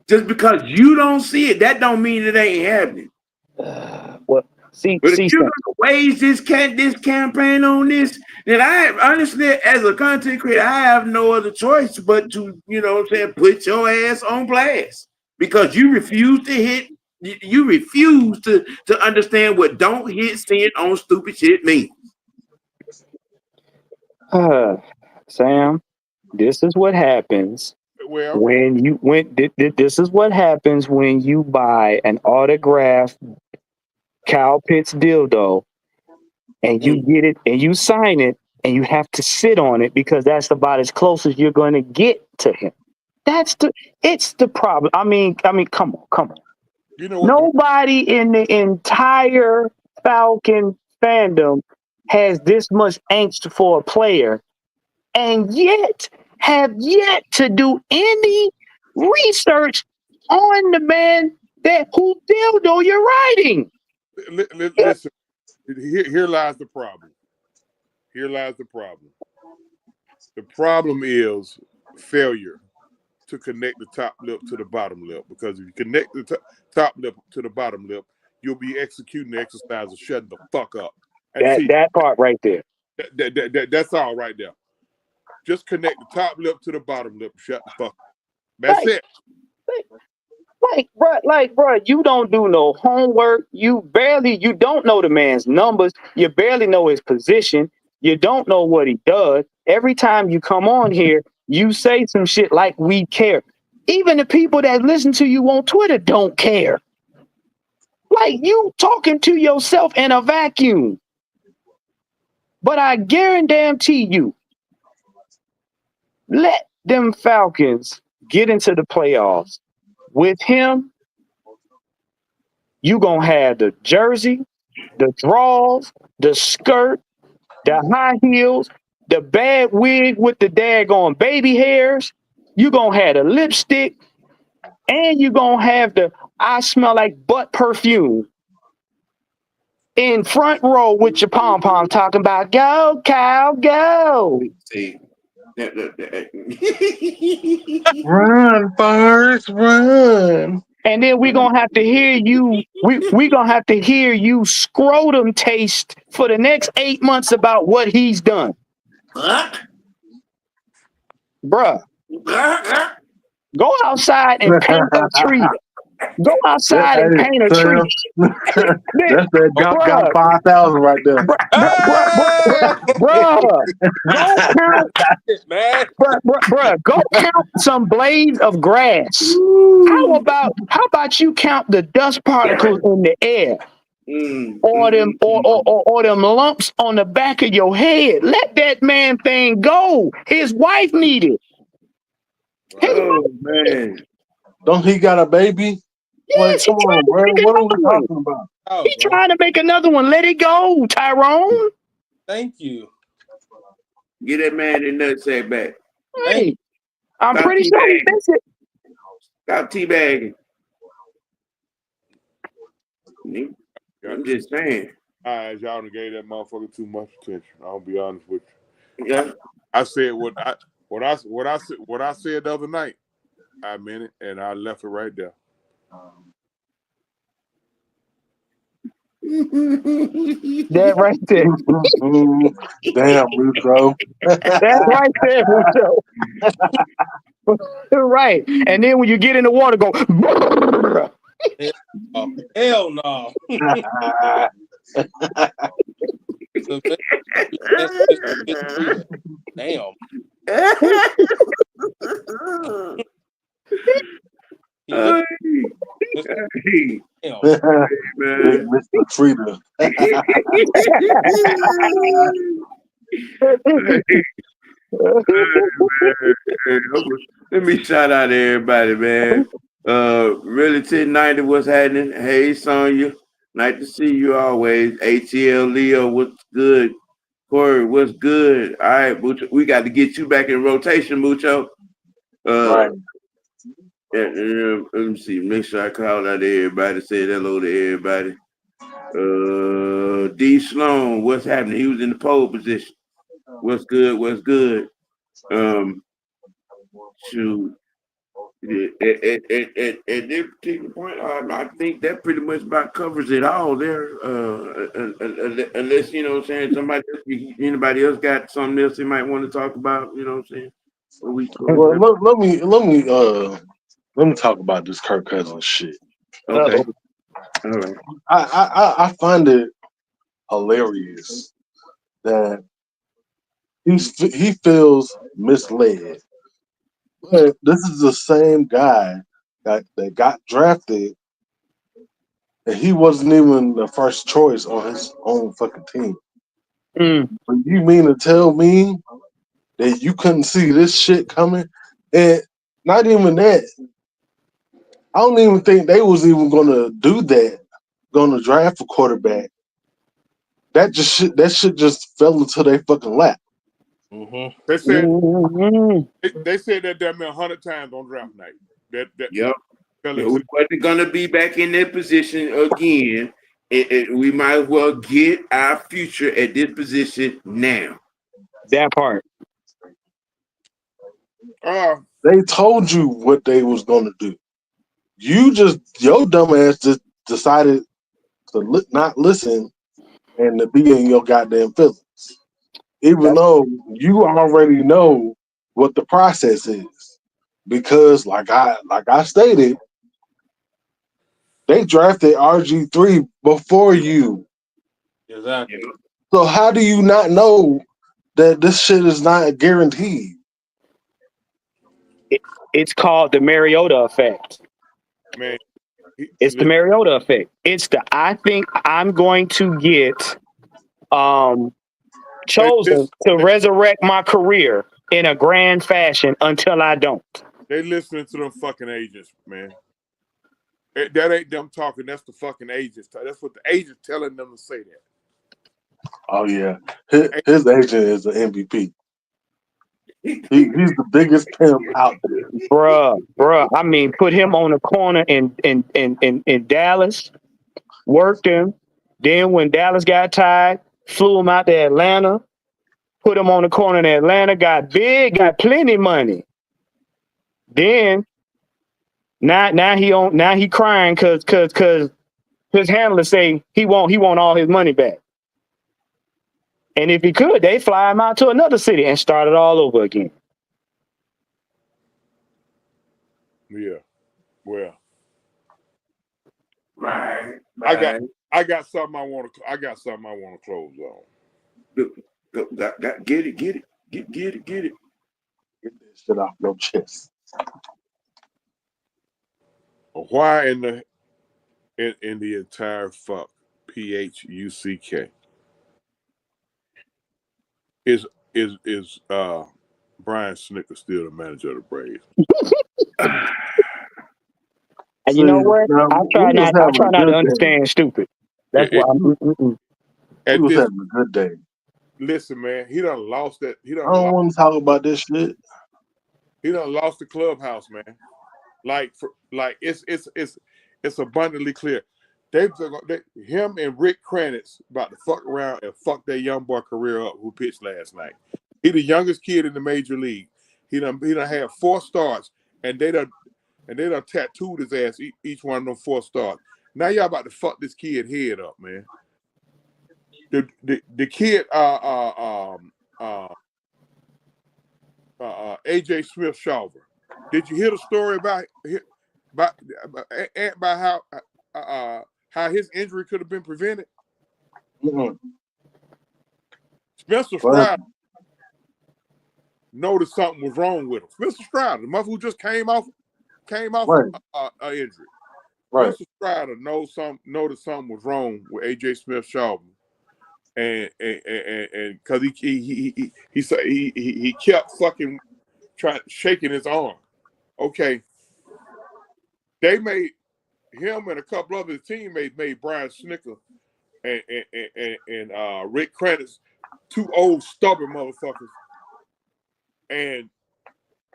Just because you don't see it, that don't mean it ain't happening. But if you're gonna wage this campaign on this, then I honestly, as a content creator, I have no other choice but to, put your ass on blast because you refuse to hit. You refuse to understand what don't hit send on stupid shit means. Sam, this is what happens when you this is what happens when you buy an autographed Kyle Pitts dildo and you get it and you sign it and you have to sit on it because that's about as close as you're going to get to him. It's the problem. I mean, come on. Nobody in the entire Falcon fandom has this much angst for a player and yet have yet to do any research on the man who dildo you're writing. Listen, here lies the problem. The problem is failure to connect the top lip to the bottom lip. Because if you connect the top lip to the bottom lip, you'll be executing the exercise of shutting the fuck up. That part right there. That's all right there. Just connect the top lip to the bottom lip. Shut the fuck up. That's it. Bro, you don't do no homework. You don't know the man's numbers. You barely know his position. You don't know what he does. Every time you come on here, you say some shit like we care. Even the people that listen to you on Twitter don't care. Like you talking to yourself in a vacuum. But I guarantee you, let them Falcons get into the playoffs. With him, you gonna have the jersey, the drawers, the skirt, the high heels, the bad wig with the daggone baby hairs. You gonna have the lipstick, and you gonna have the I smell like butt perfume in front row with your pom pom talking about go Cal go. See. Run, Forrest, run. And then we're gonna have to hear you. We're gonna have to hear you scrotum taste for the next 8 months about what he's done. Bruh. Go outside and paint a tree. Go outside and paint a tree. That's that got 5,000 right there. Bruh, go count some blades of grass. How about you count the dust particles in the air? Or them lumps on the back of your head. Let that man thing go. His wife needed. Man. Don't he got a baby? Yes, come on, bro. What are we talking about? He's trying to make another one. Let it go, Tyrone. Thank you. Get that man the nutsack back. Hey, I'm pretty sure he thinks it. Stop teabagging. I'm just saying. Y'all done gave that motherfucker too much attention. I'll be honest with you. Yeah. I said what I said the other night. I meant it, and I left it right there. That right there. Damn, Russo. That's right there, Russo. Right. And then when you get in the water, go. Hell no. Damn. Mr. Treater. Let me shout out to everybody, man. Really 1090, what's happening? Hey, Sonya. Nice to see you always. ATL Leo, what's good? Corey, what's good? All right, Mucho, we got to get you back in rotation, Mucho. Right. Let me see. Make sure I call out everybody. Say hello to everybody. D Sloan, what's happening? He was in the pole position. What's good? What's good? Shoot. At this particular point, I think that pretty much about covers it all there. Unless you know what I'm saying, anybody else got something else they might want to talk about. You know what I'm saying? Well, let me talk about this Kirk Cousins shit. Okay. All right. I find it hilarious that he feels misled. But this is the same guy that got drafted, and he wasn't even the first choice on his own fucking team. But you mean to tell me that you couldn't see this shit coming? And not even that. I don't even think they was even gonna do that. Gonna draft a quarterback. That shit just fell into their fucking lap. Mm-hmm. They said that damn 100 times on draft night. Yep. We wasn't gonna be back in that position again. We might as well get our future at this position now. That part. They told you what they was gonna do. Your dumb ass just decided to not listen and to be in your goddamn feelings. Even though you already know what the process is. Because like I stated, they drafted RG3 before you. Exactly. So how do you not know that this shit is not guaranteed? It's called the Mariota effect. Man, it's the Mariota effect. It's the I think I'm going to get chosen to resurrect my career in a grand fashion until I don't. They listening to them fucking agents, man. That ain't them talking. That's the fucking agents. That's what the agents telling them to say that. Oh yeah, his agent is an MVP. He's the biggest pimp out there, bruh. I mean, put him on the corner in Dallas, worked him. Then when Dallas got tired, flew him out to Atlanta, put him on the corner in Atlanta, got big, got plenty money. Then now he crying cause his handler say he want all his money back. And if he could, they fly him out to another city and start it all over again. Yeah. Well. Right. I got something I want to close on. Get it. Get Get that shit off your chest. Why in the entire fuck PHUCK is Brian Snicker still the manager of the Braves? And you know what? I try not to understand stupid. That's why we was having a good day. Listen, man, he done lost that. I don't want to talk about this shit. He done lost the clubhouse, man. It's abundantly clear. Him and Rick Kranitz about to fuck around and fuck that young boy career up who pitched last night. He the youngest kid in the major league. He done had 4 starts, and they done tattooed his ass each one of them 4 starts. Now y'all about to fuck this kid head up, man. The kid AJ Smith Shawver. Did you hear the story about how his injury could have been prevented? Mm-hmm. Spencer Strider noticed something was wrong with him. Spencer Strider, the motherfucker who just came off an injury. Right. Spencer Strider noticed something was wrong with AJ Smith Shawver. And because he kept fucking shaking his arm. Okay, they made him and a couple other teammates made Brian Snicker and Rick Kranitz two old stubborn motherfuckers, and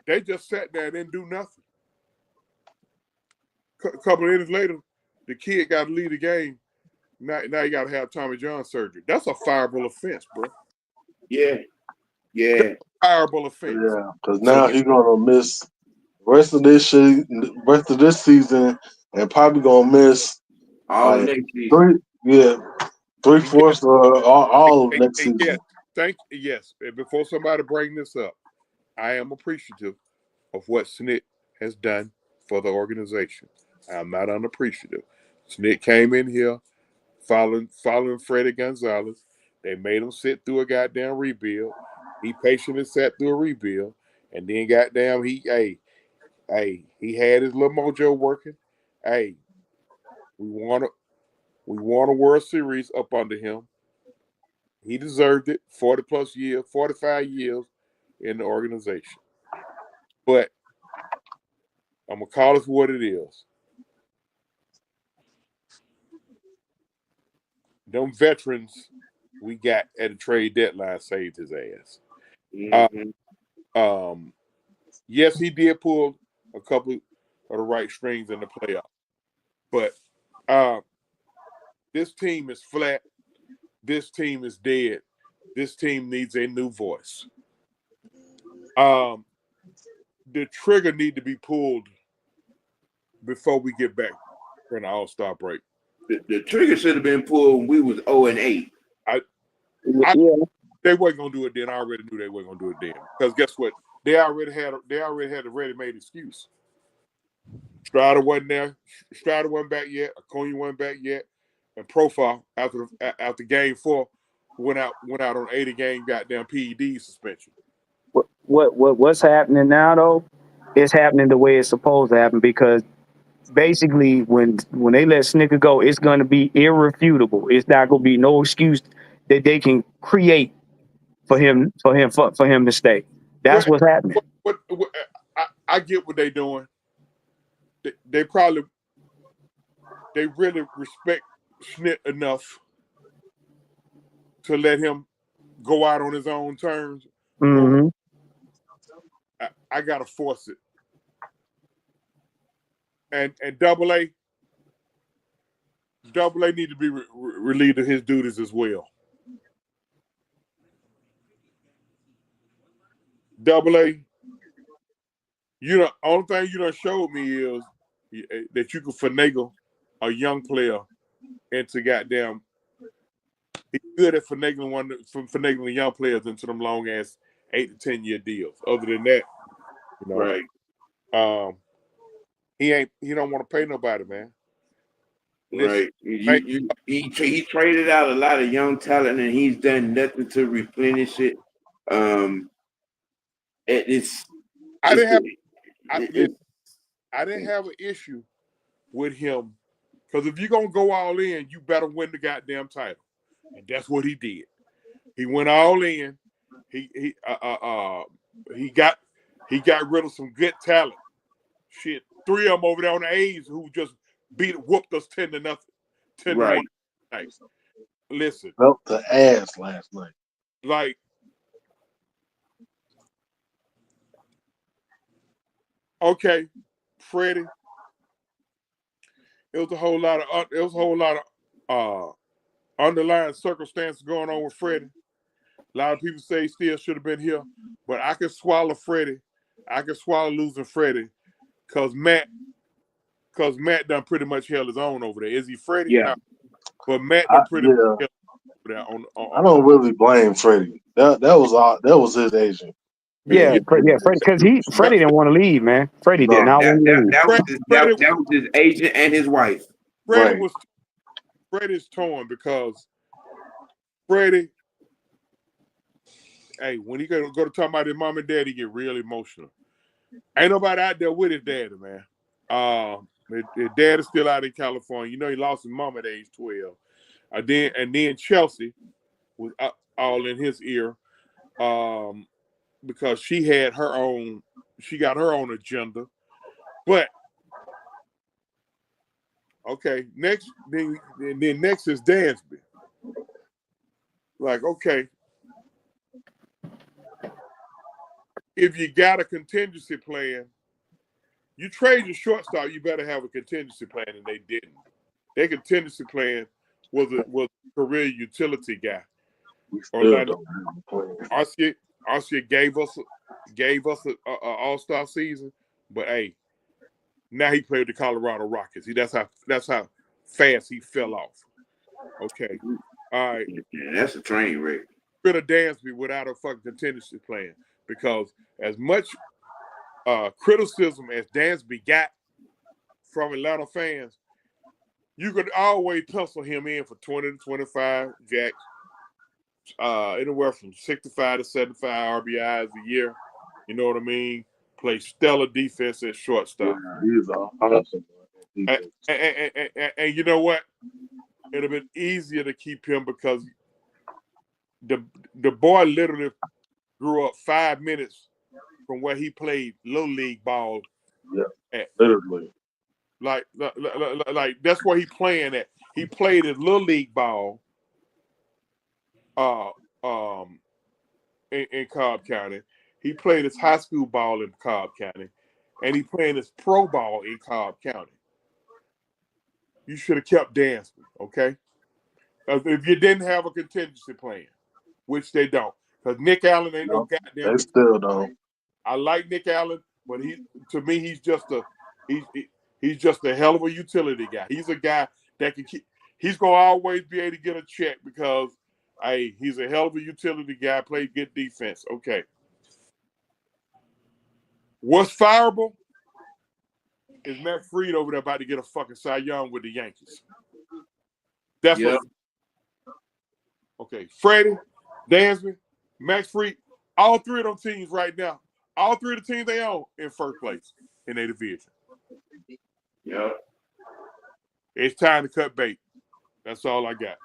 they just sat there and didn't do nothing. A couple of innings later, the kid got to lead the game. Now you got to have Tommy John surgery. That's a fireable offense, bro. Yeah. That's a fireable offense. Yeah, because now he's gonna miss rest of this season, and probably gonna miss all like next season. 3/4 all of next season. Yes. And before somebody bring this up, I am appreciative of what Snit has done for the organization. I'm not unappreciative. Snit came in here following Freddie Gonzalez. They made him sit through a goddamn rebuild. He patiently sat through a rebuild, and then goddamn he had his little mojo working. Hey, we won a World Series up under him. He deserved it. 40+ years, 45 years in the organization. But I'm gonna call it for what it is. Them veterans we got at the trade deadline saved his ass. Mm-hmm. Yes, he did pull a couple of the right strings in the playoffs, but this team is flat. This team is dead. This team needs a new voice. The trigger need to be pulled before we get back from the All-Star break. The trigger should have been pulled when we was 0-8. They weren't gonna do it then. I already knew they weren't gonna do it then. Because guess what? They already had a ready-made excuse. Strider wasn't there. Strider wasn't back yet. Acuna wasn't back yet. And Profile after game 4 went out on 80-game goddamn PED suspension. What's happening now though? It's happening the way it's supposed to happen, because basically when they let Snicker go, it's going to be irrefutable. It's not going to be no excuse that they can create for him to stay. That's what's happening. I get what they're doing. They really respect Schnitt enough to let him go out on his own terms. Mm-hmm. I gotta force it. And Double A need to be relieved of his duties as well. Double A, only thing you done showed me is that you can finagle a young player into goddamn. He's good at finagling young players into them long ass 8 to 10 year deals. Other than that, Right. He don't want to pay nobody, man. Listen, right. He traded out a lot of young talent, and he's done nothing to replenish it. I didn't have an issue with him, because if you're gonna go all in, you better win the goddamn title, and that's what he did. He went all in. He got rid of some good talent. Shit, 3 of them over there on the A's who just whooped us 10-0. 10-1. Nice. Listen. Felt the ass last night. Like, okay, Freddie. It was a whole lot of underlying circumstances going on with Freddie. A lot of people say he still should have been here, but I can swallow Freddie. I can swallow losing Freddie because Matt done pretty much held his own over there. Is he Freddie? Yeah. No. But Matt done pretty much held over there I don't really blame Freddie. That was his agent. Yeah, Freddie, because Freddie didn't want to leave, man. Freddie did not want to leave. That was his agent and his wife. Freddie's torn because Freddie, hey, when he go to talk about his mom and dad, he get real emotional. Ain't nobody out there with his daddy, man. His dad is still out in California. He lost his mom at age 12. And then Chelsea was all in his ear, because she got her own agenda. But okay, next is Dansby. Like, okay, if you got a contingency plan, you trade your shortstop, you better have a contingency plan, and they didn't. Their contingency plan was a career utility guy. Orlando Arcia gave us a all-star season, but hey, now he played the Colorado Rockets. That's how fast he fell off. Okay, all right. Yeah, that's a train wreck. Rid of Dansby without a fucking contingency plan, because as much criticism as Dansby got from Atlanta fans, you could always pencil him in for 20 to 25 jacks, anywhere from 65 to 75 RBIs a year. You know what I mean? Play stellar defense at shortstop. He's awesome. And you know what? It'd have been easier to keep him because the boy literally grew up 5 minutes from where he played little league ball. Yeah, literally. Like that's where he playing at. He played his little league ball in Cobb County. He played his high school ball in Cobb County, and he playing his pro ball in Cobb County. You should have kept Dansby, okay? If you didn't have a contingency plan, which they don't, because Nick Allen ain't no goddamn. They still don't. I like Nick Allen, but to me he's just a hell of a utility guy. He's a guy that can keep. He's gonna always be able to get a check because, hey, he's a hell of a utility guy. Played good defense. Okay. What's fireable is Matt Fried over there about to get a fucking Cy Young with the Yankees. That's what. Okay, Freddie, Dansby, Max Fried, all three of them teams right now, all three of the teams they own in first place in their division. Yeah. It's time to cut bait. That's all I got.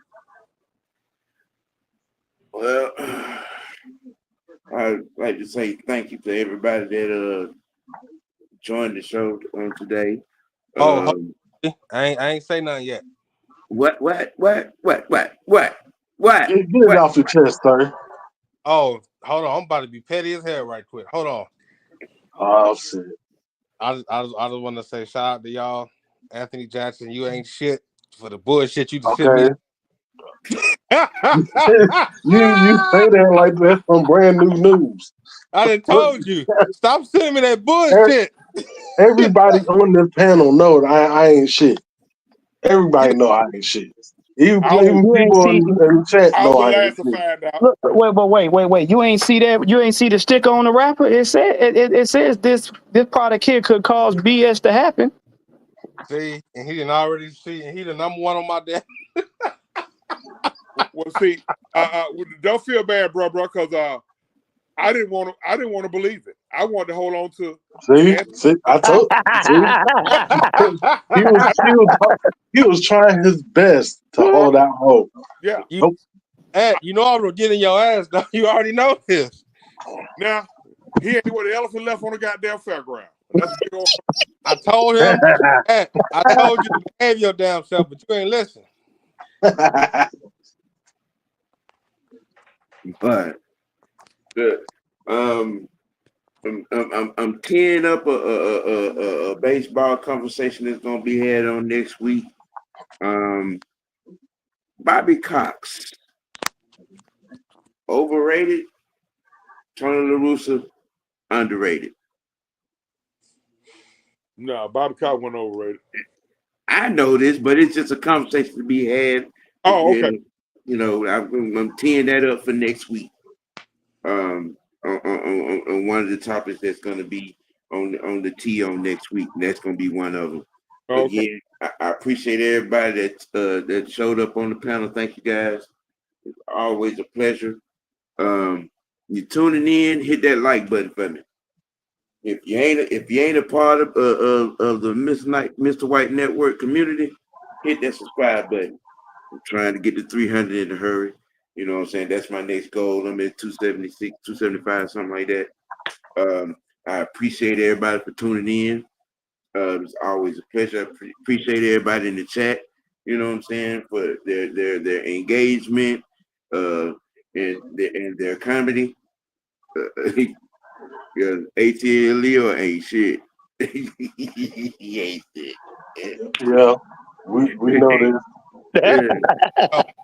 Well, I'd like to say thank you to everybody that joined the show today. I ain't say nothing yet. What? Get it off your chest, sir. Oh, hold on. I'm about to be petty as hell right quick. Hold on. Oh shit. I just want to say shout out to y'all. Anthony Jackson, you ain't shit for the bullshit you just sent me. you say that like that's some brand new news. I done told you. Stop sending me that bullshit. Everybody on this panel know that I ain't shit. Everybody know I ain't shit. Even people in the chat know I ain't shit. Look, wait. You ain't see that? You ain't see the sticker on the wrapper? It says this product here could cause BS to happen. See, and he didn't already see, and he the number one on my desk. Well, see, don't feel bad, bro, because I didn't want to believe it. I wanted to hold on to. See, I told. He was trying his best to hold out hope. Yeah. You know I was getting your ass though. You already know this. Now he ain't with the elephant left on the goddamn fairground. That's big old. I told him. I told you to behave your damn self, but you ain't listen. But good. I'm teeing up a baseball conversation that's gonna be had on next week. Bobby Cox, overrated. Tony La Russa, underrated. No, Bobby Cox wasn't overrated. I know this, but it's just a conversation to be had. Oh, okay. And, you know, I'm teeing that up for next week. On one of the topics that's going to be on the tee on next week, and that's going to be one of them. Okay. But yeah, I appreciate everybody that showed up on the panel. Thank you guys. It's always a pleasure. You tuning in, hit that like button for me. If you ain't a part of the Mr. White Network community, hit that subscribe button. I'm trying to get to 300 in a hurry. You know what I'm saying? That's my next goal. I'm at 276, 275, something like that. I appreciate everybody for tuning in. It's always a pleasure. I appreciate everybody in the chat. You know what I'm saying? For their engagement and their comedy. Because ATL Leo ain't shit. He ain't shit. Yeah, we know this.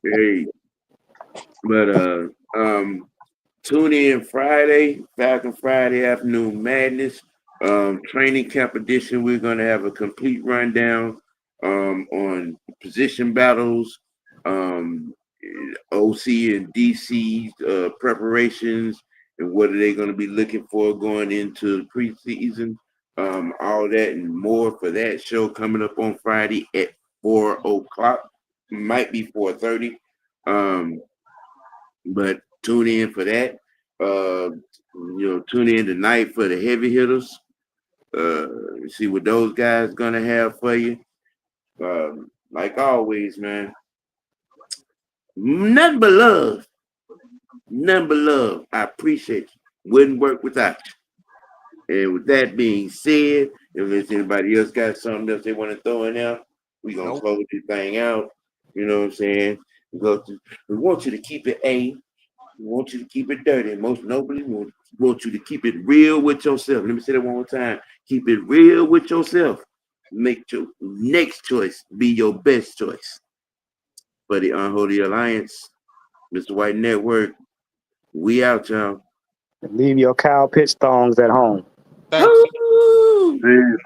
Hey, but tune in Friday, Falcon Friday Afternoon Madness, training camp edition. We're gonna have a complete rundown on position battles, OC and DC preparations, and what are they going to be looking for going into the preseason. All that and more for that show coming up on Friday at 4 o'clock. Might be 4:30. But tune in for that. Tune in tonight for the heavy hitters. See what those guys gonna have for you. Like always, man. Nothing but love. Nothing but love. I appreciate you. Wouldn't work without you. And with that being said, if there's anybody else got something else they want to throw in there, we're gonna close this thing out. You know what I'm saying? We want you to keep it A. We want you to keep it dirty. Most notably, we want you to keep it real with yourself. Let me say that one more time. Keep it real with yourself. Make your next choice be your best choice. For the Unholy Alliance, Mr. White Network, we out, y'all. Leave your cow pitch thongs at home. Thanks. Peace.